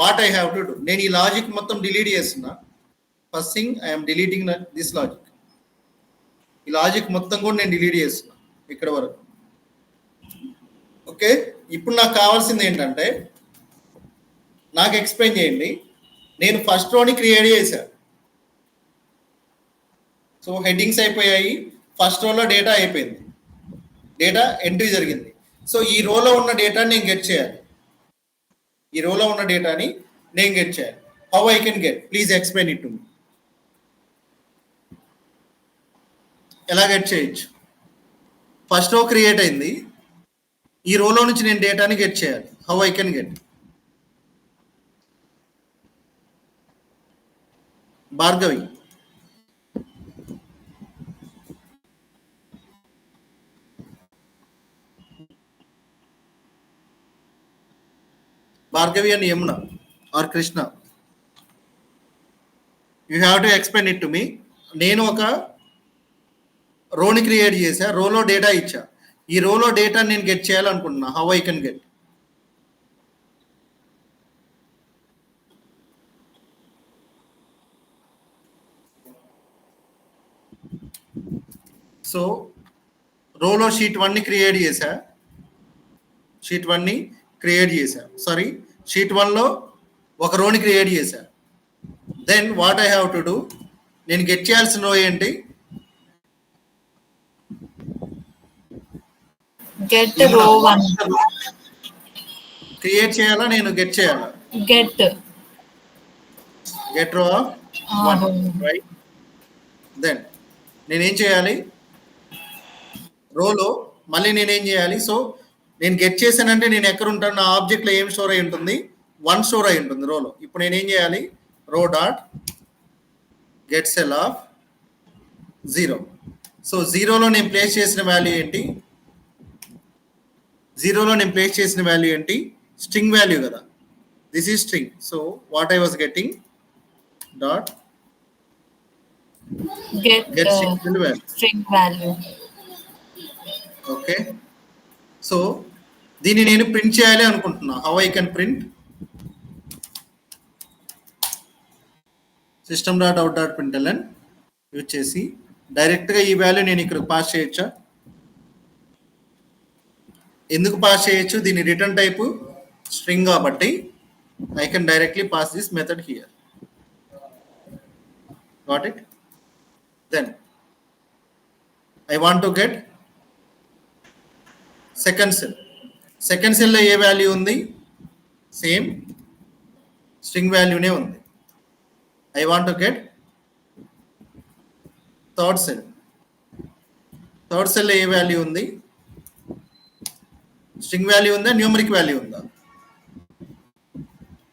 A: What I have to do, నేను ఈ లాజిక్ మొత్తం డిలీట్ చేస్తున్నా. First thing I'm deleting this logic. ఈ లాజిక్ మొత్తం కూడా నేను డిలీట్ చేస్తున్నా ఇక్కడ వరకు. ఓకే, ఇప్పుడు నాకు కావాల్సింది ఏంటంటే, నాకు ఎక్స్ప్లెయిన్ చేయండి. నేను ఫస్ట్ రోని క్రియేట్ చేశా. సో హెడ్డింగ్స్ అయిపోయాయి, ఫస్ట్ రోలో డేటా అయిపోయింది, డేటా ఎంట్రీ జరిగింది. సో ఈ రోలో ఉన్న డేటాని నేను గెట్ చేయాలి. ఈ రోలో ఉన్న డేటాని నేను గెట్ చేయాలి. How I can get, please explain it to me. ఎలా గెట్ చేయొచ్చు? ఫస్ట్ రో క్రియేట్ అయింది, ఈ రోలో నుంచి నేను డేటాని గెట్ చేయాలి. How I can get? Bhargavi, Bhargavi and Yamuna or Krishna, you have to explain it to me. నేను ఒక రోని క్రియేట్ చేశా, రోలో డేటా ఇచ్చా. ఈ రోలో డేటా నేను గెట్ చేయాలనుకుంటున్నా. How I can get? So రోలో షీట్ 1ని క్రియేట్ చేశా, షీట్ 1ని క్రియేట్ చేశా, సారీ షీట్ 1లో ఒక రోని క్రియేట్ చేశా. Then what I have to do, నేను గెట్ చేయాల్సిన రో ఏంటి?
B: గెట్ రో 1
A: క్రియేట్ చేయాలా, నేను గెట్ చేయాలా? గెట్ రో 1, రైట్? దెన్ నేనేం చేయాలి, రోలో మళ్ళీ నేనేం చేయాలి? సో నేను గెట్ చేశానంటే నేను ఎక్కడ ఉంటాను, నా ఆబ్జెక్ట్లో ఏం స్టోర్ అయి ఉంటుంది? 1 స్టోర్ అయి ఉంటుంది రోలో. ఇప్పుడు నేనేం చేయాలి, row dot get cell of 0. So 0లో నేను ప్లేస్ చేసిన వాల్యూ ఏంటి? 0లో నేను ప్లేస్ చేసిన వాల్యూ ఏంటి? స్ట్రింగ్ వాల్యూ కదా, this is string. So what I was getting, dot get
B: string value.
A: Okay, so దీన్ని నేను ప్రింట్ చేయాలి అనుకుంటున్నా. How I can print? System dot out dot println use చేసి డైరెక్ట్గా ఈ వాల్యూ నేను ఇక్కడ పాస్ చేయొచ్చా? ఎందుకు పాస్ చేయొచ్చు? దీని రిటర్న్ టైపు స్ట్రింగ్ కాబట్టి I can directly pass this method here. Got it? Then I want to get second cell. Second సెల్లో ఏ వాల్యూ ఉంది? సేమ్ స్ట్రింగ్ వాల్యూనే ఉంది. I want to get third cell. Third సెల్లో ఏ వాల్యూ ఉంది? String value ఉందా, న్యూమరిక్ వాల్యూ ఉందా?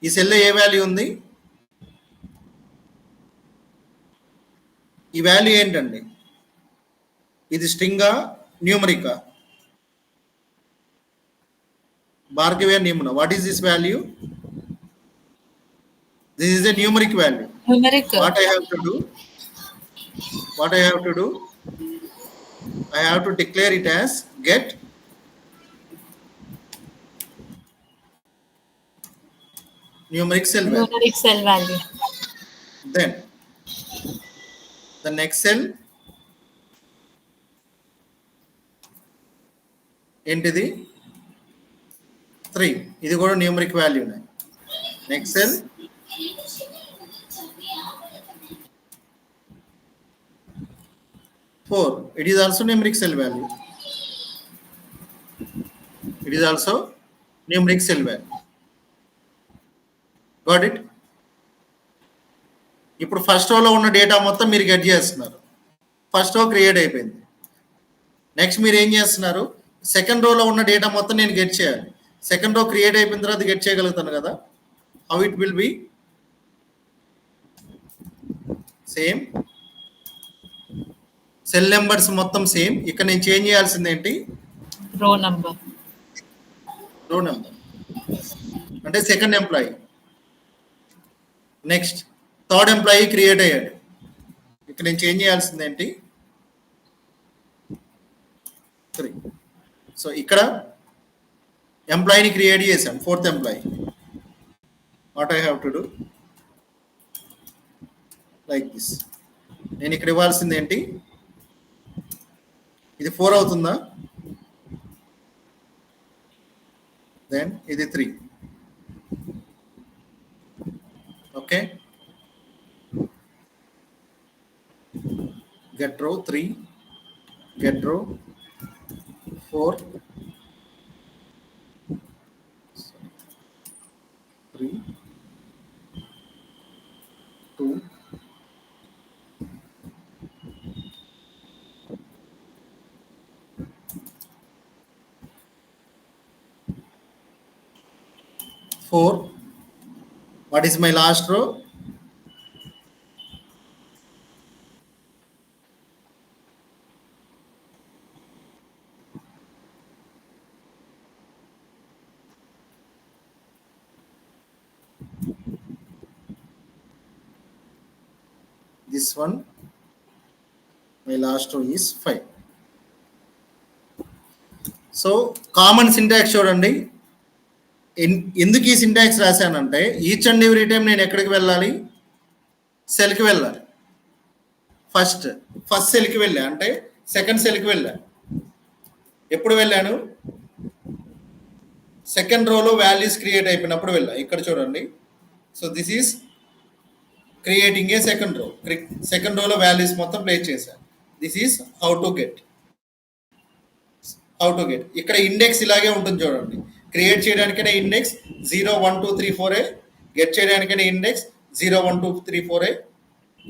A: ఈ సెల్లో ఏ వాల్యూ ఉంది? ఈ వాల్యూ ఏంటండి? ఇది స్ట్రింగా న్యూమరికా? Bhargavi Nimna. What is this value? This is a numeric value.
B: Numeric.
A: What I have to do? What I have to do? I have to declare it as get numeric cell value.
B: Numeric cell value.
A: Then the next cell ఏంటిది 3. ఇది కూడా numeric value. Next cell 4. It is also numeric cell value. It is also numeric cell value. Got it? ఇప్పుడు first రోలో ఉన్న data మొత్తం మీరు get చేస్తున్నారు. First row create అయిపోయింది. నెక్స్ట్ మీరు ఏం చేస్తున్నారు? సెకండ్ రోలో ఉన్న డేటా మొత్తం నేను గెట్ చేయాలి. సెకండ్ రో క్రియేట్ అయిపోయిన తర్వాత గెట్ చేయగలుగుతాను కదా. How it will be? Same cell numbers మొత్తం సేమ్. ఇక్కడ నేను చేంజ్ చేయాల్సింది ఏంటి?
B: రో నెంబర్.
A: రో నెంబర్ అంటే second employee. Next third employee create అయ్యాడు. ఇక్కడ నేను చేంజ్ చేయాల్సింది ఏంటి? 3. సో ఇక్కడ ఎంప్లాయీని క్రియేట్ చేశాను, fourth employee. What I have to do? Like this. నేను ఇక్కడ ఇవ్వాల్సింది ఏంటి? ఇది 4 అవుతుందా? దెన్ ఇది 3. Okay, get row 3, get row 4, 3, 2, 4. What is my last row? This one, my last row is 5. So common syntax చూడండి. ఎందుకు ఈ సింటాక్స్ రాశానంటే ఈచ్ అండ్ ఎవ్రీ టైం నేను ఎక్కడికి వెళ్ళాలి? సెల్కి వెళ్ళాలి. ఫస్ట్ సెల్కి వెళ్ళా అంటే సెకండ్ సెల్కి వెళ్ళా. ఎప్పుడు వెళ్ళాను? సెకండ్ రోలో వాల్యూస్ క్రియేట్ అయిపోయినప్పుడు వెళ్ళా. ఇక్కడ చూడండి. So this is creating a second row. Second రోలో వాల్యూస్ మొత్తం ప్లేస్ చేశాను. This is how to get. ఇక్కడ ఇండెక్స్ ఇలాగే ఉంటుంది చూడండి. క్రియేట్ చేయడానికైనా ఇండెక్స్ 0 1 2 3 4 గెట్ చేయడానికైనా ఇండెక్స్ 0 1 2 3 4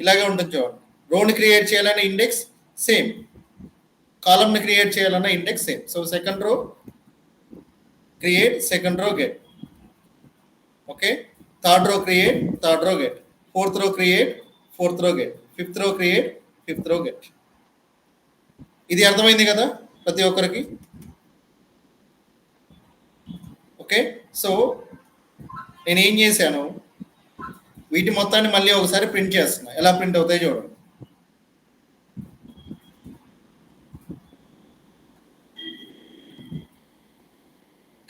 A: ఇలాగే ఉంటుంది చూడండి. రోని క్రియేట్ చేయాలన్నా ఇండెక్స్ సేమ్, కాలమ్ని క్రియేట్ చేయాలన్నా index same. So second row create, second row get. Okay, third row create, third row get. Fourth row create, fourth రో get. Fifth row create, fifth రో get. ఇది అర్థమైంది కదా ప్రతి ఒక్కరికి? ఓకే, సో నేను ఏం చేశాను, వీటి మొత్తాన్ని మళ్ళీ ఒకసారి ప్రింట్ చేస్తున్నా. ఎలా ప్రింట్ అవుతాయి చూడండి.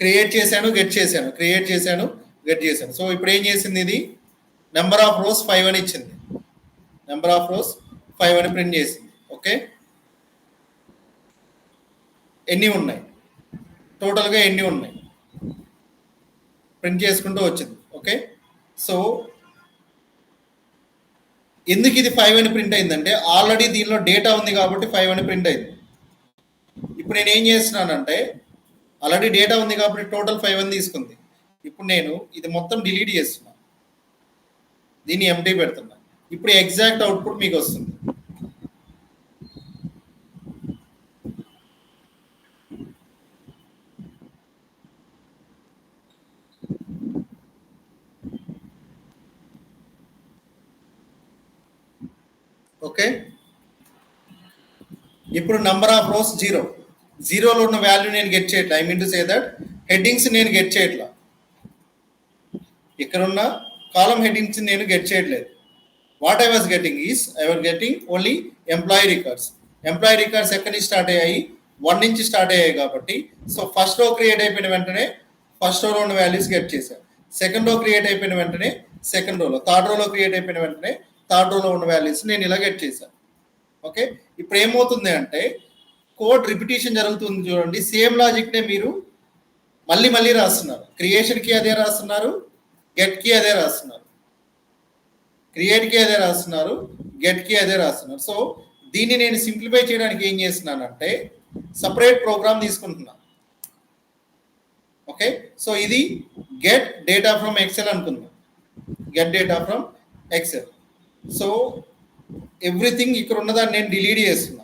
A: క్రియేట్ చేశాను, గెట్ చేశాను, క్రియేట్ చేశాను, గెట్ చేశాను. సో ఇప్పుడు ఏం చేసింది? ఇది నెంబర్ ఆఫ్ రోస్ 5 అని ఇచ్చింది. నెంబర్ ఆఫ్ రోస్ 5 అని ప్రింట్ చేసింది. ఓకే, ఎన్ని ఉన్నాయి టోటల్గా, ఎన్ని ఉన్నాయి ప్రింట్ చేసుకుంటూ వచ్చింది. ఓకే, సో ఎందుకు ఇది 5 అని ప్రింట్ అయిందంటే ఆల్రెడీ దీనిలో డేటా ఉంది కాబట్టి 5 అని ప్రింట్ అయింది. ఇప్పుడు నేను ఏం చేస్తున్నానంటే ఆల్రెడీ డేటా ఉంది కాబట్టి టోటల్ 5 అని తీసుకుంది. ఇప్పుడు నేను ఇది మొత్తం డిలీట్ చేస్తున్నా, దీన్ని ఎంటీ పెడుతున్నా. ఇప్పుడు ఎగ్జాక్ట్ అవుట్పుట్ మీకు వస్తుంది. ఓకే, ఇప్పుడు నంబర్ ఆఫ్ రోస్ 0. 0లో ఉన్న వాల్యూ నేను గెట్ చేయట్లా. I mean to say that headings నేను గెట్ చేయట్లా. ఇక్కడ ఉన్న కాలం హెడ్డింగ్స్ నేను గెట్ చేయట్లేదు. What I was getting is I was getting only employee records. Employee records ఎక్కడి నుంచి స్టార్ట్ అయ్యాయి? 1 నుంచి స్టార్ట్ అయ్యాయి కాబట్టి సో ఫస్ట్ రో క్రియేట్ అయిపోయిన వెంటనే ఫస్ట్ రోలో ఉన్న వాల్యూస్ గెట్ చేశాను. సెకండ్ రో క్రియేట్ అయిపోయిన వెంటనే సెకండ్ రోలో, థర్డ్ రోలో క్రియేట్ అయిపోయిన వెంటనే థర్డ్ రోలో ఉన్న వాల్యూస్ నేను ఇలా గెట్ చేశాను. ఓకే, ఇప్పుడు ఏమవుతుంది అంటే కోడ్ రిపిటేషన్ జరుగుతుంది. చూడండి, సేమ్ లాజిక్నే మీరు మళ్ళీ మళ్ళీ రాస్తున్నారు. క్రియేషన్కి అదే రాస్తున్నారు, గెట్కి అదే రాస్తున్నారు, క్రియేట్కి అదే రాస్తున్నారు, గెట్కి అదే రాస్తున్నారు. సో దీన్ని నేను సింప్లిఫై చేయడానికి ఏం చేస్తున్నానంటే సపరేట్ ప్రోగ్రామ్ తీసుకుంటున్నాను. ఓకే, సో ఇది గెట్ డేటా ఫ్రమ్ ఎక్సెల్ అనుకుందాం. Get data from Excel. So everything ఇక్కడ ఉన్నదాన్ని నేను డిలీట్ చేస్తున్నా.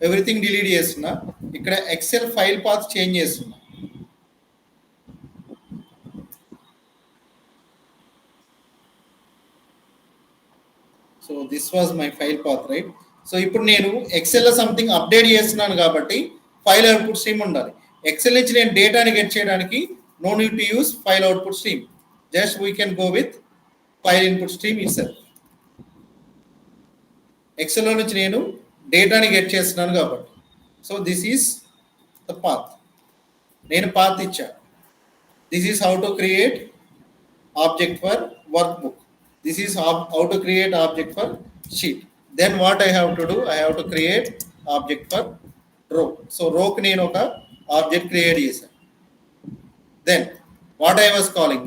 A: ఎవ్రీథింగ్ డిలీట్ చేస్తున్నా. ఇక్కడ ఎక్సెల్ ఫైల్ పాత్ చేంజ్ చేస్తున్నా. So this was my file path, right? So ఇప్పుడు నేను ఎక్సెల్లో సంథింగ్ అప్డేట్ చేస్తున్నాను కాబట్టి ఫైల్ అవుట్పుట్ స్ట్రీమ్ ఉండాలి. ఎక్సెల్ నుంచి నేను డేటాని గెట్ చేయడానికి no need to use file output stream, just we can go with file input stream itself. ఎక్సెల్లో నుంచి నేను డేటాని గెట్ చేస్తున్నాను కాబట్టి so this is the path. నేను పాత్ ఇచ్చా. This is how to create object for workbook. This is how to create object for sheet. Then what I have to do? I have to create object for row. So row ki nenu oka object create chesanu. Then what I was calling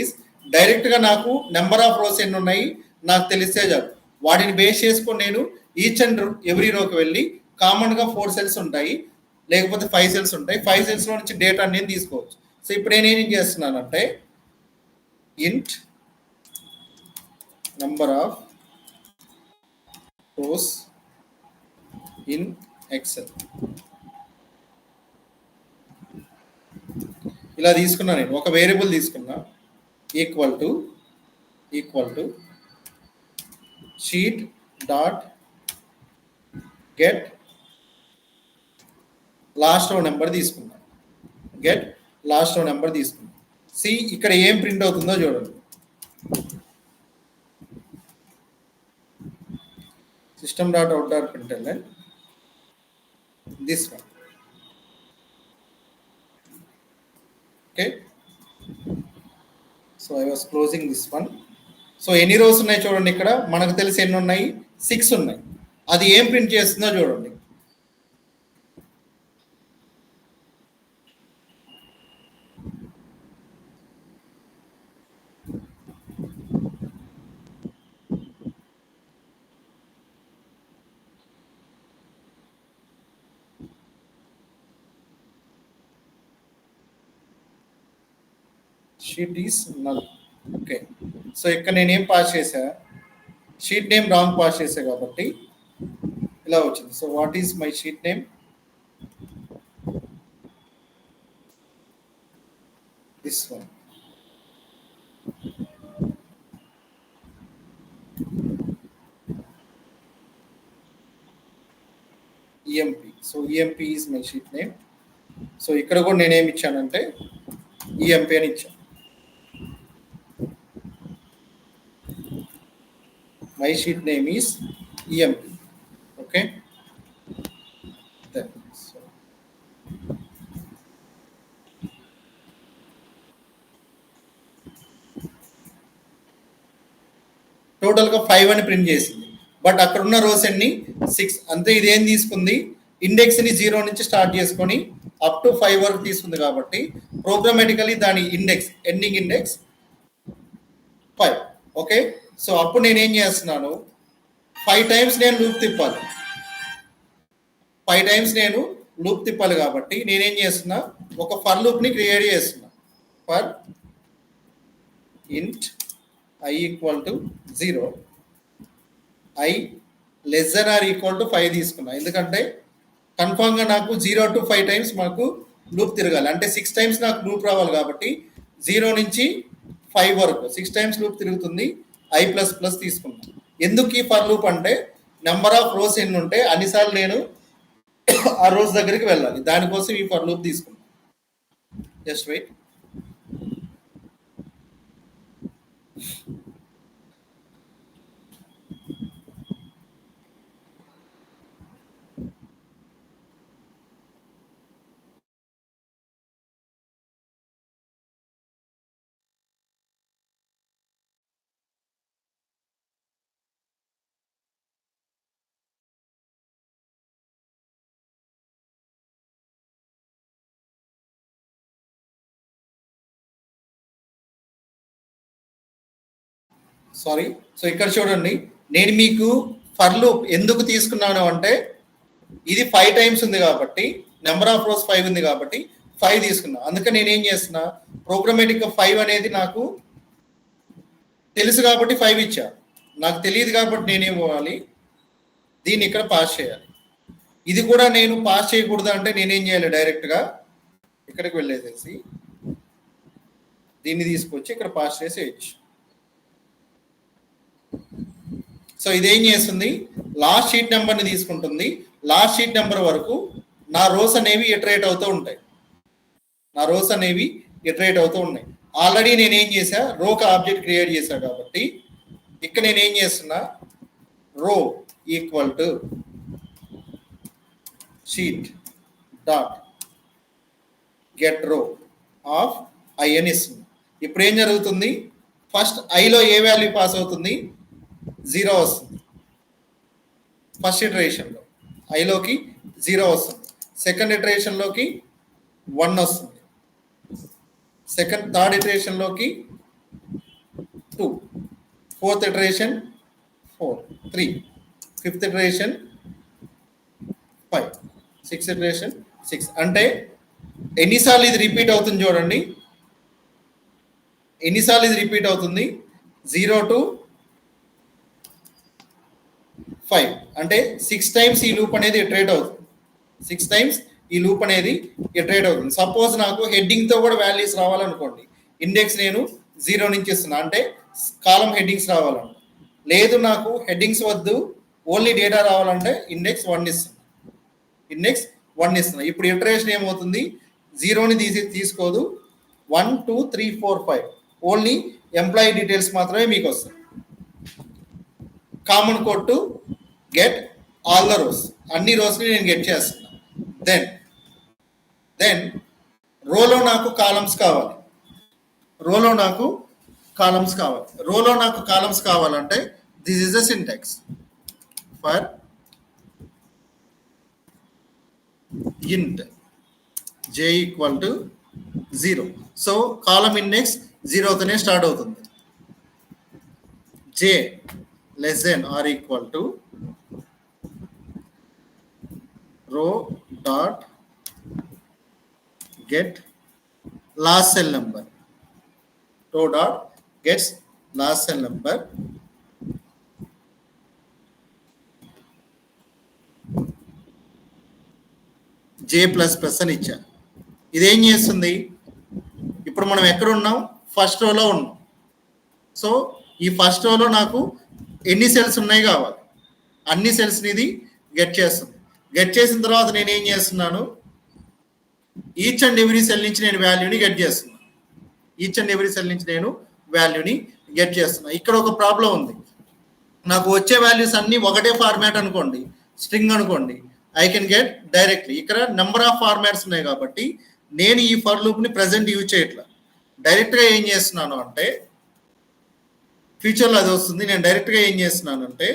A: is direct ga naku number of rows enni unnayi నాకు తెలిస్తే చాలు. వాటిని base చేసుకొని నేను each and every రోకి వెళ్ళి కామన్గా 4 cells ఉంటాయి, లేకపోతే 5 cells ఉంటాయి. 5 cellsలో నుంచి డేటా నేను తీసుకోవచ్చు. సో ఇప్పుడు నేను ఏం చేస్తున్నానంటే int number of rows in Excel ఇలా తీసుకున్నా. నేను ఒక వేరియబుల్ తీసుకున్నా equal to sheet dot get lost రో నెంబర్ తీసుకున్నా. గెట్ లాస్ట్ రో నెంబర్ తీసుకున్నా. సి ఇక్కడ ఏం ప్రింట్ అవుతుందో చూడండి. System dot out dot println this one. Okay, so I was closing this one. So ఎన్ని రోస్ ఉన్నాయి చూడండి. ఇక్కడ మనకు తెలిసి ఎన్ని ఉన్నాయి? 6 ఉన్నాయి. అది ఏం ప్రింట్ చేస్తుందో చూడండి. Sheet is null. Okay, so ఇక్కడ నేనేం పాస్ చేశా? షీట్ నేమ్ రాంగ్ పాస్ చేశా కాబట్టి ఇలా వచ్చింది. So what is my sheet name? This one. EMP. So EMP is my sheet name. So ఇక్కడ కూడా నేనేమి ఇచ్చానంటే ఈఎంపి అని ఇచ్చాను. My sheet name is EMP. Okay. Then, so total గా 5 అని ప్రింట్ చేసింది. బట్ అక్కడ ఉన్న రోస్ ఎన్ని? 6. అంతే. ఇది ఏం తీసుకుంది? ఇండెక్స్ ని 0 నుంచి స్టార్ట్ చేసుకొని అప్ టు 5 వరకు తీసుకుంది కాబట్టి ప్రోగ్రామేటికలీ దాని index ending index 5. Okay, so అప్పుడు నేనేం చేస్తున్నాను? 5 times నేను లూప్ తిప్పాలి. 5 times నేను లూప్ తిప్పాలి కాబట్టి నేనేం చేస్తున్నా? ఒక ఫర్ లూప్ని క్రియేట్ చేస్తున్నా. For int I equal to 0, I less than or equal to 5 తీసుకున్నా. ఎందుకంటే కన్ఫామ్గా నాకు 0 to 5 times మాకు లూప్ తిరగాలి. అంటే 6 times నాకు లూప్ రావాలి కాబట్టి 0 నుంచి 5 వరకు 6 టైమ్స్ లూప్ తిరుగుతుంది. I ప్లస్ ప్లస్ తీసుకున్నాను. ఎందుకు ఈ ఫర్ లూప్ అంటే నెంబర్ ఆఫ్ రోస్ ఎన్ని ఉంటే అన్నిసార్లు నేను ఆ రోస్ దగ్గరికి వెళ్ళాలి. దానికోసం ఈ ఫర్ లూప్ తీసుకున్నాను. Just wait. సారీ. సో ఇక్కడ చూడండి, నేను మీకు ఫర్ లూప్ ఎందుకు తీసుకున్నాను అంటే ఇది 5 టైమ్స్ ఉంది కాబట్టి, నెంబర్ ఆఫ్ రోస్ 5 ఉంది కాబట్టి 5 తీసుకున్నా. అందుకని నేను ఏం చేస్తున్నా, ప్రోగ్రామేటిక్ 5 అనేది నాకు తెలుసు కాబట్టి 5 ఇచ్చా. నాకు తెలియదు కాబట్టి నేనేం పోవాలి, దీన్ని ఇక్కడ పాస్ చేయాలి. ఇది కూడా నేను పాస్ చేయకూడదు అంటే నేనేం చేయాలి, డైరెక్ట్గా ఇక్కడికి వెళ్ళేసేసి దీన్ని తీసుకొచ్చి ఇక్కడ పాస్ చేసేయచ్చు. సో ఇదేం చేస్తుంది, లాస్ట్ షీట్ నెంబర్ని తీసుకుంటుంది. లాస్ట్ షీట్ నెంబర్ వరకు నా రోస్ అనేవి ఇటరేట్ అవుతూ ఉంటాయి. ఆల్రెడీ నేనేం చేశా, రోకి ఆబ్జెక్ట్ క్రియేట్ చేశా కాబట్టి ఇక్కడ నేనేం చేస్తున్నా, రో equal to sheet dot get రో ఆఫ్ ఐ అని ఇస్తుంది. ఇప్పుడు ఏం జరుగుతుంది, ఫస్ట్ ఐలో ఏ వాల్యూ పాస్ అవుతుంది, 0 వస్తుంది. ఫస్ట్ ఇటరేషన్లో ఐలోకి 0 వస్తుంది. సెకండ్ ఇటరేషన్లోకి 1 వస్తుంది. థర్డ్ ఇటరేషన్లోకి 2, fourth iteration 4, 3, fifth iteration 5, sixth iteration 6. అంటే ఎన్నిసార్లు ఇది రిపీట్ అవుతుంది చూడండి, ఎన్నిసార్లు ఇది రిపీట్ అవుతుంది, 0 to 5 అంటే 6 టైమ్స్ ఈ లూప్ అనేది ఇటరేట్ అవుతుంది. 6 టైమ్స్ ఈ లూప్ అనేది ఇటరేట్ అవుతుంది. సపోజ్ నాకు హెడ్డింగ్తో కూడా వాల్యూస్ రావాలనుకోండి, ఇండెక్స్ నేను 0 నుంచి ఇస్తున్నా అంటే కాలం హెడ్డింగ్స్ రావాలంట. లేదు నాకు హెడ్డింగ్స్ వద్దు, ఓన్లీ డేటా రావాలంటే ఇండెక్స్ 1 ఇస్తున్నా. ఇప్పుడు ఇటరేషన్ ఏమవుతుంది, 0ని తీసుకోదు, 1, 2, 3, 4, 5 ఓన్లీ ఎంప్లాయీ డీటెయిల్స్ మాత్రమే మీకు వస్తాయి. Common code to get all the rose, అన్ని రోస్ని నేను గెట్ చేస్తున్నా. దెన్ రోలో నాకు కాలమ్స్ కావాలి. రోలో నాకు కాలమ్స్ కావాలంటే this is the syntax for int j equal to 0. So column index 0తోనే స్టార్ట్ అవుతుంది. j less than or equal to row dot get last cell number. Row dot gets last cell number. j plus plus అని ఇచ్చా. ఇదేం చేస్తుంది, ఇప్పుడు మనం ఎక్కడ ఉన్నాం, ఫస్ట్ రోలో ఉన్నాం. సో ఈ ఫస్ట్ రోలో నాకు ఎన్ని సెల్స్ ఉన్నాయి కావాలి, అన్ని సెల్స్ని ఇది గెట్ చేస్తుంది. గెట్ చేసిన తర్వాత నేను ఏం చేస్తున్నాను, ఈచ్ అండ్ ఎవ్రీ సెల్ నుంచి నేను వాల్యూని గెట్ చేస్తున్నా. ఇక్కడ ఒక ప్రాబ్లం ఉంది, నాకు వచ్చే వాల్యూస్ అన్ని ఒకటే ఫార్మాట్ అనుకోండి, స్ట్రింగ్ అనుకోండి, ఐ కెన్ గెట్ డైరెక్ట్లీ. ఇక్కడ నెంబర్ ఆఫ్ ఫార్మాట్స్ ఉన్నాయి కాబట్టి నేను ఈ ఫర్ లూప్ని ప్రజెంట్ యూజ్ చేయట్లా. డైరెక్ట్గా ఏం చేస్తున్నాను అంటే, ఫ్యూచర్లో అది వస్తుంది, నేను డైరెక్ట్గా ఏం చేస్తున్నాను అంటే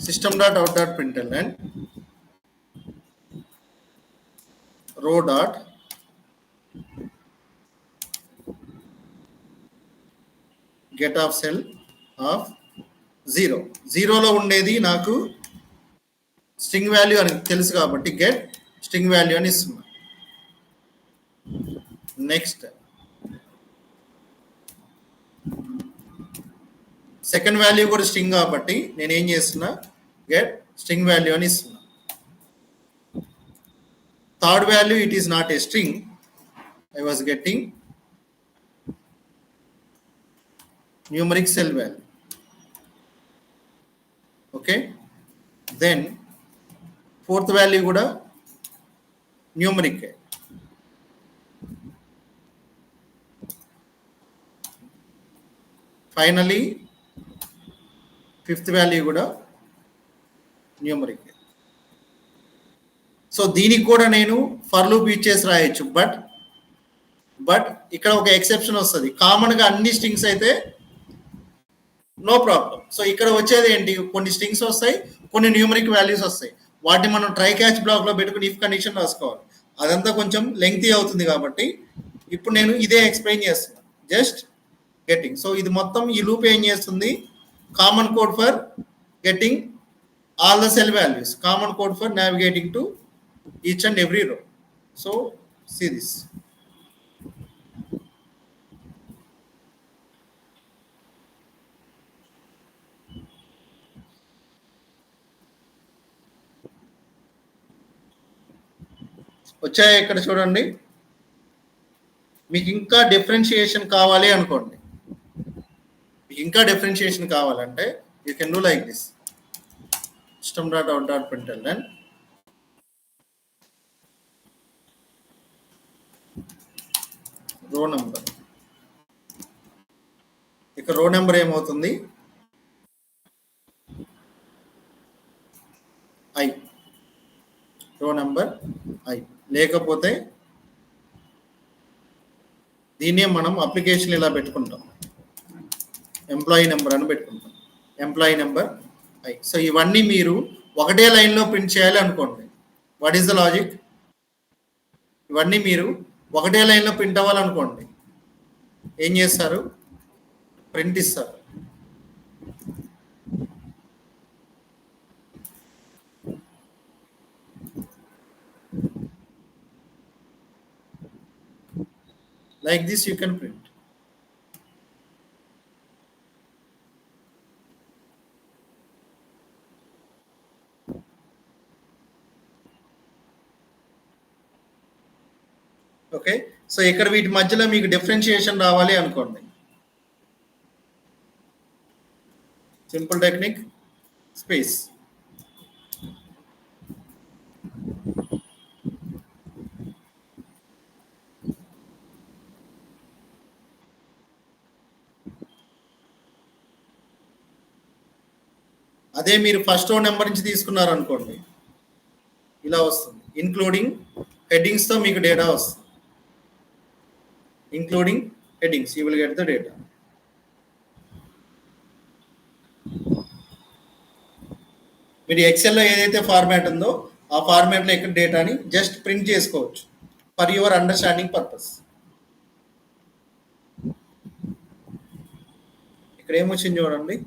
A: system.out.println row dot get of cell of 0. 0లో ఉండేది నాకు స్ట్రింగ్ వాల్యూ అని తెలుసు కాబట్టి గెట్ స్ట్రింగ్ వాల్యూ అని ఇస్తున్నా. నెక్స్ట్ సెకండ్ వాల్యూ కూడా స్ట్రింగ్ కాబట్టి నేను ఏం చేస్తున్నా, గెట్ స్ట్రింగ్ వాల్యూ అని ఇస్తున్నా. third value, it is not a string. I was getting numeric cell value. Okay, then fourth value kuda numeric. Finally fifth value kuda numeric. So దీనికి కూడా నేను ఫర్ లూప్ యూజ్ చేసి రాయొచ్చు, but ఇక్కడ ఒక exception వస్తుంది. కామన్గా అన్ని స్ట్రింగ్స్ అయితే నో ప్రాబ్లం. సో ఇక్కడ వచ్చేది ఏంటి, కొన్ని స్ట్రింగ్స్ వస్తాయి, కొన్ని న్యూమరిక్ వాల్యూస్ వస్తాయి. వాటిని మనం ట్రై క్యాచ్ బ్లాక్లో పెట్టుకుని ఇఫ్ కండిషన్ రాసుకోవాలి. అదంతా కొంచెం లెంగ్తీ అవుతుంది కాబట్టి ఇప్పుడు నేను ఇదే ఎక్స్ప్లెయిన్ చేస్తున్నాను, జస్ట్ గెట్టింగ్. సో ఇది మొత్తం ఈ లూప్ ఏం చేస్తుంది, common code for getting all the cell values, common code for navigating to each and every row. So see this. వచ్చాయి ఇక్కడ చూడండి. మీకు ఇంకా డిఫరెన్షియేషన్ కావాలి అనుకోండి, మీకు ఇంకా డిఫరెన్షియేషన్ కావాలంటే you can do like this. system.out.println row number. ఇక రో నెంబర్ ఏమవుతుంది, ఐ, రో నెంబర్ ఐ. లేకపోతే దీన్నే మనం అప్లికేషన్ ఇలా పెట్టుకుంటాం, ఎంప్లాయీ నెంబర్ అని పెట్టుకుంటాం, ఎంప్లాయీ నెంబర్ ఐ. సో ఇవన్నీ మీరు ఒకటే లైన్లో ప్రింట్ చేయాలి అనుకోండి. వాట్ ఈస్ ద లాజిక్, ఇవన్నీ మీరు ఒకటే లైన్లో ప్రింట్ అవ్వాలనుకోండి, ఏం చేస్తారు, ప్రింట్ ఇస్తారు. like this you can print. Okay, so ఇక్కడ వీటి మధ్యలో మీకు డిఫరెన్షియేషన్ రావాలి అనుకోండి, సింపుల్ టెక్నిక్ స్పేస్. అదే మీరు ఫస్ట్ రో నెంబర్ నుంచి తీసుకున్నారు అనుకోండి, ఇలా వస్తుంది. ఇంక్లూడింగ్ హెడ్డింగ్స్తో మీకు డేటా వస్తుంది, including headings you will get the data. మీరు ఎక్సెల్లో ఏదైతే ఫార్మాట్ ఉందో ఆ ఫార్మాట్లో ఇక్కడ డేటాని జస్ట్ ప్రింట్ చేసుకోవచ్చు ఫర్ యువర్ అండర్స్టాండింగ్ పర్పస్. ఇక్కడ ఏమొచ్చింది చూడండి,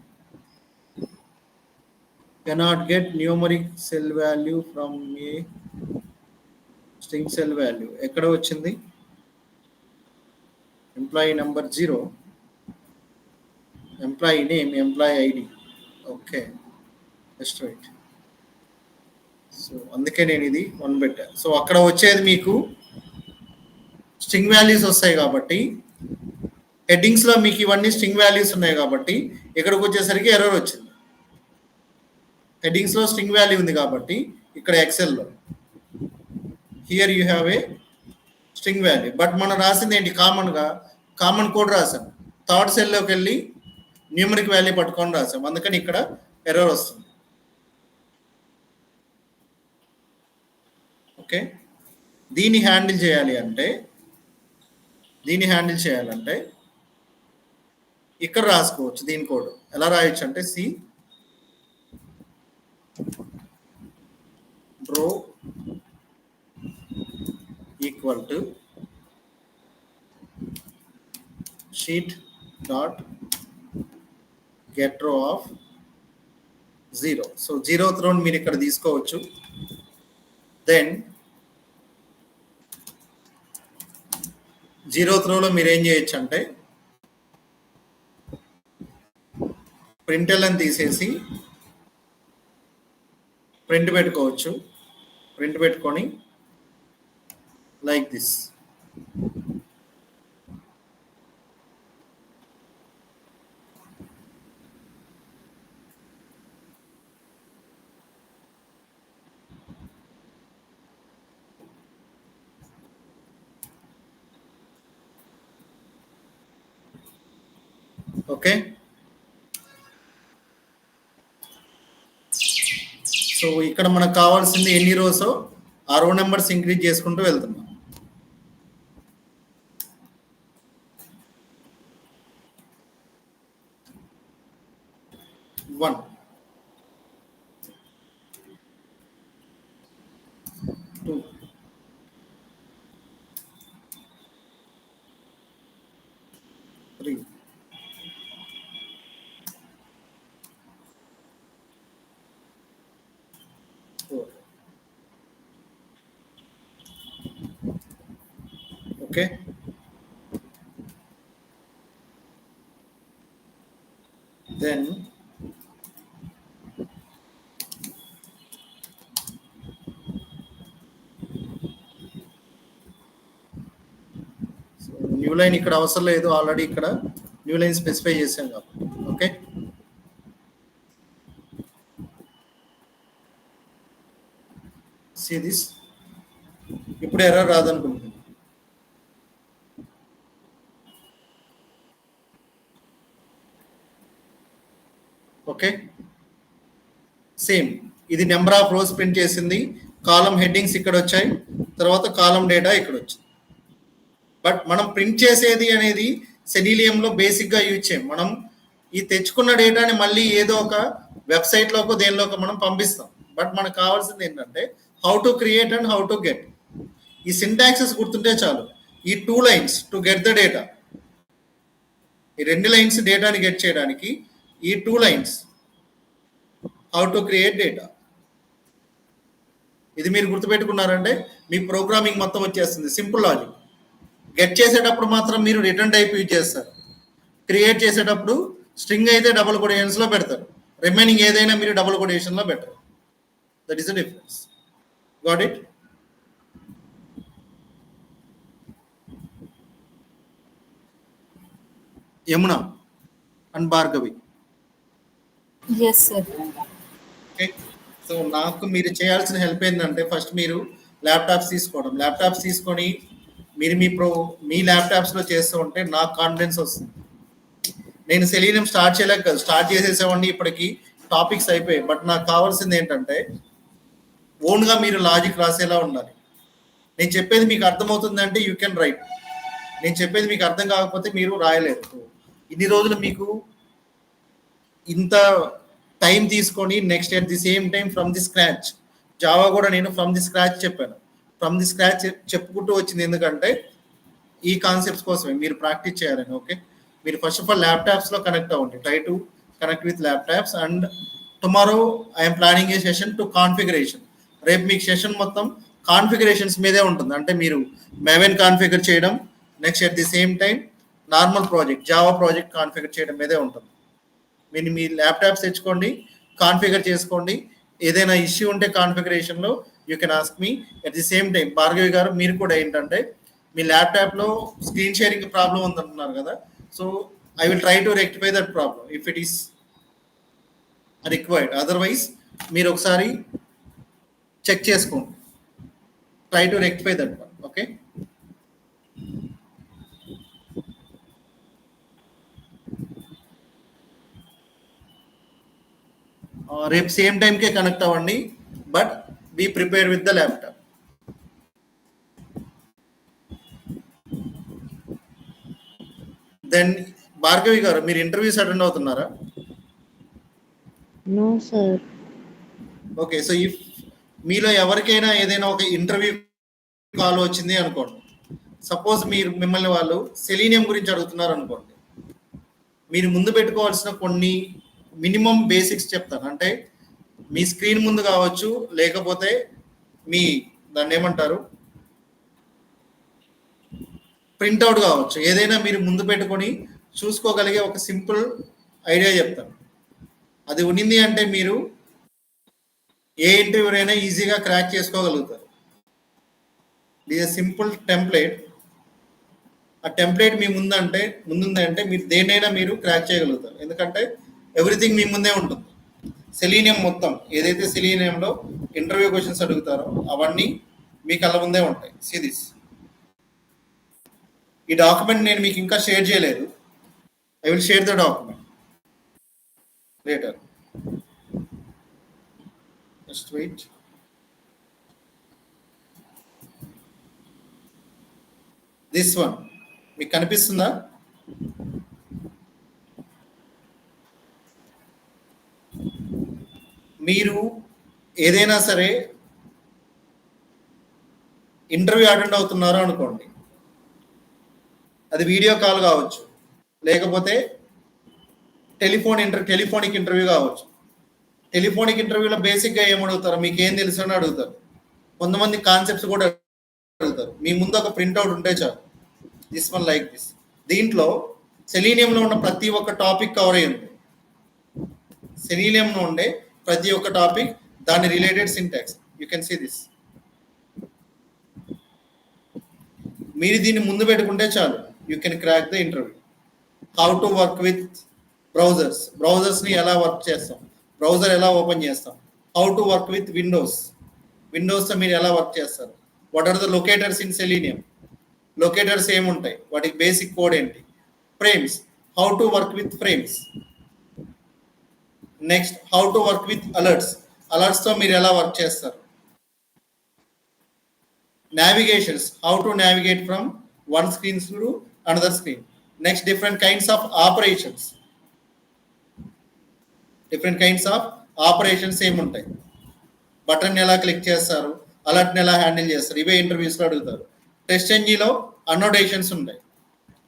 A: cannot get numeric cell value from a string cell value. ఎక్కడ వచ్చింది, employee number 0, employee name, employee ID. Okay, just right. So అందుకే నేను ఇది 1 పెట్టాను. సో అక్కడ వచ్చేది మీకు స్ట్రింగ్ వాల్యూస్ వస్తాయి కాబట్టి, హెడ్డింగ్స్లో మీకు ఇవన్నీ స్ట్రింగ్ వాల్యూస్ ఉన్నాయి కాబట్టి ఇక్కడికి వచ్చేసరికి ఎర్రర్ వచ్చింది. హెడ్డింగ్స్లో స్ట్రింగ్ వాల్యూ ఉంది కాబట్టి ఇక్కడ ఎక్సెల్లో here you have a string value. But మనం రాసింది ఏంటి, కామన్ కోడ్ రాసాం. థర్డ్ సెల్లోకి వెళ్ళి న్యూమరిక్ వాల్యూ పట్టుకొని రాసాం, అందుకని ఇక్కడ ఎర్రర్ వస్తుంది. ఓకే, దీన్ని హ్యాండిల్ చేయాలంటే ఇక్కడ రాసుకోవచ్చు. దీని కోడ్ ఎలా రాయొచ్చు అంటే c row equal to sheet dot get row of 0. So 0th row మీరు ఇక్కడ తీసుకోవచ్చు. దెన్ 0th rowలో మీరు ఏం చేయొచ్చు అంటే ప్రింట్ఎల్ అని తీసేసి ప్రింట్ పెట్టుకోవచ్చు. ప్రింట్ పెట్టుకొని like this. Okay, సో ఇక్కడ మనకు కావాల్సింది ఎన్ని రోస్ ఆ రో నెంబర్స్ ఇంక్రీజ్ చేసుకుంటూ వెళ్తున్నాం. 1, 2, 3, 4. Okay, then న్యూ లైన్ ఇక్కడ అవసరం లేదు, ఆల్రెడీ ఇక్కడ న్యూ లైన్ స్పెసిఫై చేసాం కాబట్టి. ఓకే, సీ దిస్, ఇప్పుడు ఎర్రర్ రాదనుకుంటున్నాను. ఓకే, సేమ్ ఇది నెంబర్ ఆఫ్ రోస్ ప్రింట్ చేసింది, కాలం హెడ్డింగ్స్ ఇక్కడ వచ్చాయి, తర్వాత కాలం డేటా ఇక్కడ వచ్చింది. బట్ మనం ప్రింట్ చేసేది అనేది సెలీనియంలో బేసిక్గా యూజ్ చేయం. మనం ఈ తెచ్చుకున్న డేటాని మళ్ళీ ఏదో ఒక వెబ్సైట్లోకి దేనిలోకి మనం పంపిస్తాం. బట్ మనకు కావాల్సింది ఏంటంటే how to create and how to get. ఈ సింటాక్సెస్ గుర్తుంటే చాలు. ఈ 2 lines to get the data, ఈ 2 లైన్స్ డేటాని గెట్ చేయడానికి, ఈ 2 lines how to create data. ఇది మీరు గుర్తుపెట్టుకున్నారంటే మీ ప్రోగ్రామింగ్ మొత్తం వచ్చేస్తుంది. Simple logic. గెట్ చేసేటప్పుడు మాత్రం మీరు రిటర్న్ టైప్ యూజ్ చేస్తారు. క్రియేట్ చేసేటప్పుడు స్ట్రింగ్ అయితే డబుల్ కొటేషన్స్లో పెడతారు, రిమైనింగ్ ఏదైనా మీరు డబుల్ కొటేషన్లో పెట్టరు. That is the difference. Got it? Yamuna and Bhargavi.
B: Yes sir.
A: Okay, so నాకు మీరు చేయాల్సిన హెల్ప్ ఏంటంటే ఫస్ట్ మీరు ల్యాప్టాప్స్ తీసుకోవడం. ల్యాప్టాప్స్ తీసుకొని మీరు మీ ల్యాప్టాప్స్లో చేస్తూ ఉంటే నాకు కాన్ఫిడెన్స్ వస్తుంది. నేను సెలీనియం స్టార్ట్ చేయలేక కాదు, స్టార్ట్ చేసేసేవాడిని, ఇప్పటికి టాపిక్స్ అయిపోయాయి. బట్ నాకు కావాల్సింది ఏంటంటే ఓన్గా మీరు లాజిక్ రాసేలా ఉండాలి. నేను చెప్పేది మీకు అర్థమవుతుంది అంటే యూ కెన్ రైట్. నేను చెప్పేది మీకు అర్థం కాకపోతే మీరు రాయలేరు. ఇన్ని రోజులు మీకు ఇంత టైం తీసుకొని next at the same time from the scratch, Java కూడా నేను ఫ్రమ్ ది స్క్రాచ్ చెప్పాను. ఫ్రమ్ ది స్క్రాచ్ చెప్పుకుంటూ వచ్చింది ఎందుకంటే ఈ కాన్సెప్ట్స్ కోసమే మీరు ప్రాక్టీస్ చేయాలని. ఓకే, మీరు ఫస్ట్ ఆఫ్ ఆల్ ల్యాప్టాప్స్లో కనెక్ట్ అవ్వండి. Try to connect with laptops. And tomorrow I'm planning A session to configuration. రేపు మీకు సెషన్ మొత్తం కాన్ఫిగరేషన్స్ మీదే ఉంటుంది. అంటే మీరు మెవెన్ కాన్ఫిగర్ చేయడం, next at the same time normal project Java project configure చేయడం మీదే ఉంటుంది. మీరు మీ ల్యాప్టాప్స్ తెచ్చుకోండి, కాన్ఫిగర్ చేసుకోండి. ఏదైనా ఇష్యూ ఉంటే కాన్ఫిగరేషన్లో you can ask me. At the same time Bhargavi గారు మీరు కూడా ఏంటంటే మీ ల్యాప్టాప్లో స్క్రీన్ షేరింగ్ ప్రాబ్లం ఉందంటున్నారు కదా, so I will try to rectify that problem if it is required. Otherwise మీరు ఒకసారి చెక్ చేసుకోండి. Try to rectify that one. Okay, రేపు సేమ్ టైంకే కనెక్ట్ అవ్వండి, but be prepare with the laptop. Then Bhargavi గారు మీరు ఇంటర్వ్యూస్ అటెండ్ అవుతున్నారా?
C: No sir.
A: Okay, so if మీలో ఎవరికైనా ఏదైనా ఒక ఇంటర్వ్యూ కాల్ వచ్చింది అనుకోండి, సపోజ్ మిమ్మల్ని వాళ్ళు సెలీనియం గురించి అడుగుతున్నారు అనుకోండి, మీరు ముందు పెట్టుకోవాల్సిన కొన్ని మినిమం బేసిక్స్ చెప్తాను. అంటే మీ స్క్రీన్ ముందు కావచ్చు, లేకపోతే మీ దాన్ని ఏమంటారు ప్రింట్అవుట్ కావచ్చు, ఏదైనా మీరు ముందు పెట్టుకొని చూసుకోగలిగే ఒక సింపుల్ ఐడియా చెప్తాను. అది ఉన్నింది అంటే మీరు ఏ ఇంటర్వ్యూనైనా ఈజీగా క్రాక్ చేసుకోగలుగుతారు. This a simple template. ఆ టెంప్లెట్ మీ ముందుంది అంటే మీరు దేనైనా మీరు క్రాక్ చేయగలుగుతారు, ఎందుకంటే ఎవ్రీథింగ్ మీ ముందే ఉంటుంది. సెలీనియం మొత్తం ఏదైతే సెలీనియంలో ఇంటర్వ్యూ క్వశ్చన్స్ అడుగుతారో అవన్నీ మీ కళ్ళ ముందే ఉంటాయి. See this. ఈ డాక్యుమెంట్ నేను మీకు ఇంకా షేర్ చేయలేదు. I will share the document later. Just wait. This one మీకు కనిపిస్తుందా? మీరు ఏదైనా సరే ఇంటర్వ్యూ అటెండ్ అవుతున్నారో అనుకోండి, అది వీడియో కాల్ కావచ్చు, లేకపోతే టెలిఫోనిక్ ఇంటర్వ్యూ కావచ్చు. టెలిఫోనిక్ ఇంటర్వ్యూలో బేసిక్గా ఏమడుగుతారు, మీకు ఏం తెలుసు అని అడుగుతారు. కొంతమంది కాన్సెప్ట్స్ కూడా అడుగుతారు. మీ ముందు ఒక ప్రింట్అవుట్ ఉంటే చాలు. This one like this. దీంట్లో సెలీనియంలో ఉన్న ప్రతి ఒక్క టాపిక్ కవర్ అయ్యింది. సెలీనియంలో ఉండే ప్రతి ఒక్క టాపిక్, దాని related syntax. You can see this. మీరు దీన్ని ముందు పెట్టుకుంటే చాలు, you can crack the interview. How to work with బ్రౌజర్స్ని ఎలా వర్క్ చేస్తాం, బ్రౌజర్ ఎలా ఓపెన్ చేస్తాం, హౌ టు వర్క్ విత్ విండోస్తో మీరు ఎలా వర్క్ చేస్తారు, what are the locators in Selenium, locators ఏముంటాయి, వాటికి బేసిక్ కోడ్ ఏంటి, frames, how to work with frames. Next how to work with అలర్ట్స్తో మీరు ఎలా వర్క్ చేస్తారు. Navigations, how to navigate from one screen to another screen. Next different kinds of operations ఏముంటాయి, button ఎలా click చేస్తారు, అలర్ట్ని ఎలా handle చేస్తారు, ఇవే ఇంటర్వ్యూస్లో అడుగుతారు. టెస్ట్ ఎన్జీలో అన్నోటేషన్స్ ఉంటాయి,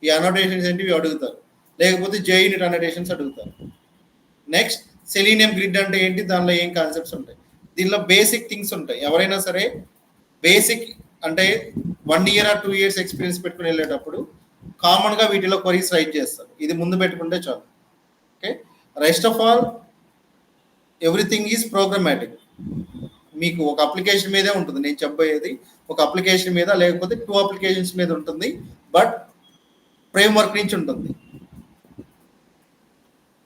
A: ఈ అన్నోటేషన్స్ ఏంటివి అడుగుతారు, లేకపోతే జేయూనిట్ అన్నోటేషన్స్ అడుగుతారు. నెక్స్ట్ సెలీనియం గ్రిడ్ అంటే ఏంటి, దానిలో ఏం కాన్సెప్ట్స్ ఉంటాయి. దీనిలో బేసిక్ థింగ్స్ ఉంటాయి. ఎవరైనా సరే బేసిక్ అంటే 1 year or 2 years ఎక్స్పీరియన్స్ పెట్టుకుని వెళ్ళేటప్పుడు కామన్గా వీటిలో క్వరీస్ రైట్ చేస్తారు. ఇది ముందు పెట్టుకుంటే చాలు. Okay, rest of all everything is programmatic. మీకు ఒక అప్లికేషన్ మీదే ఉంటుంది నేను చెప్పబోయేది, ఒక అప్లికేషన్ మీద లేకపోతే 2 అప్లికేషన్స్ మీద ఉంటుంది, బట్ ఫ్రేమ్వర్క్ నుంచి ఉంటుంది.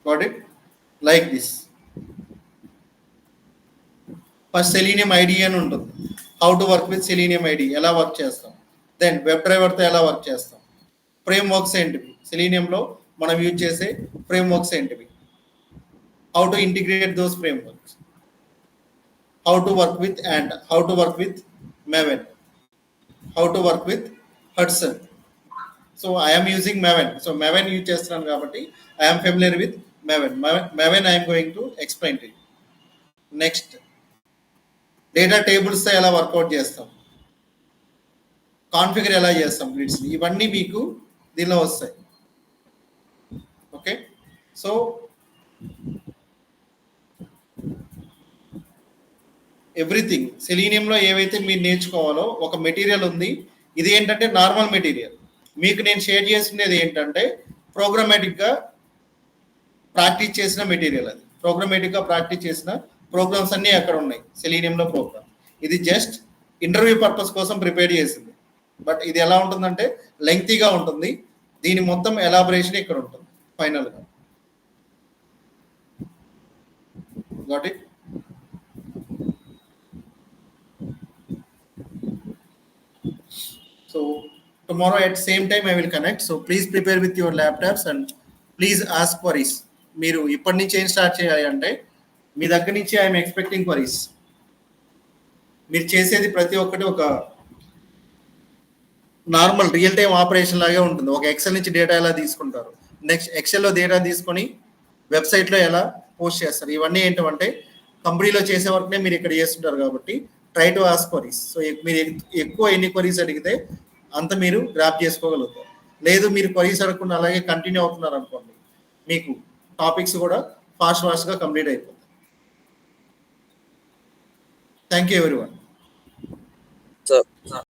A: Got it? Like this. First selenium ID అని ఉంటుంది, how to work with selenium ID, ఎలా వర్క్ చేస్తాం. దెన్ వెబ్ డ్రైవర్తో ఎలా వర్క్ చేస్తాం, ఫ్రేమ్వర్క్స్ ఏంటివి, సెలీనియంలో మనం యూజ్ చేసే ఫ్రేమ్వర్క్స్ ఏంటివి, how to integrate those frameworks, how to work with Ant, how to work with Maven, how to work with Hudson. So I am using Maven. So Maven use చేస్తున్నాను కాబట్టి I am familiar with Maven I am going to explain to you. Next, data టేబుల్స్తో ఎలా work out చేస్తాం, configure ఎలా చేస్తాం grids, ఇవన్నీ మీకు దీనిలో వస్తాయి. ఓకే, సో ఎవ్రీథింగ్ సెలీనియంలో ఏవైతే మీరు నేర్చుకోవాలో ఒక మెటీరియల్ ఉంది. ఇది ఏంటంటే నార్మల్ మెటీరియల్. మీకు నేను షేర్ చేసినది ఏంటంటే ప్రోగ్రామాటిక్గా ప్రాక్టీస్ చేసిన మెటీరియల్. అది ప్రోగ్రామాటిక్గా ప్రాక్టీస్ చేసిన ప్రోగ్రామ్స్ అన్నీ అక్కడ ఉన్నాయి సెలీనియంలో ప్రోగ్రామ్. ఇది జస్ట్ ఇంటర్వ్యూ పర్పస్ కోసం ప్రిపేర్ చేసింది. బట్ ఇది ఎలా ఉంటుందంటే లెంగ్తీగా ఉంటుంది. దీని మొత్తం ఎలాబరేషన్ ఇక్కడ ఉంటుంది ఫైనల్గా. Got it? So tomorrow at same time I will connect. So please prepare with your laptops and please ask queries. మీరు ఇప్పటి నుంచి ఏం స్టార్ట్ చేయాలి అంటే మీ దగ్గర నుంచి ఐఎమ్ ఎక్స్పెక్టింగ్ క్వరీస్. మీరు చేసేది ప్రతి ఒక్కటి ఒక నార్మల్ రియల్ టైమ్ ఆపరేషన్ లాగే ఉంటుంది. ఒక ఎక్సెల్ నుంచి డేటా ఎలా తీసుకుంటారు, నెక్స్ట్ ఎక్సెల్లో డేటా తీసుకొని వెబ్సైట్లో ఎలా పోస్ట్ చేస్తారు, ఇవన్నీ ఏంటంటే కంపెనీలో చేసే వర్క్నే మీరు ఇక్కడ చేస్తుంటారు కాబట్టి try to ask queries. So మీరు ఎక్కువ ఎన్ని క్వరీస్ అడిగితే అంత మీరు గ్రాప్ చేసుకోగలుగుతారు. లేదు మీరు క్వరీస్ అడగకుండా అలాగే కంటిన్యూ అవుతున్నారు అనుకోండి, మీకు టాపిక్స్ కూడా ఫాస్ట్గా కంప్లీట్ అయిపోతాయి. Thank you everyone.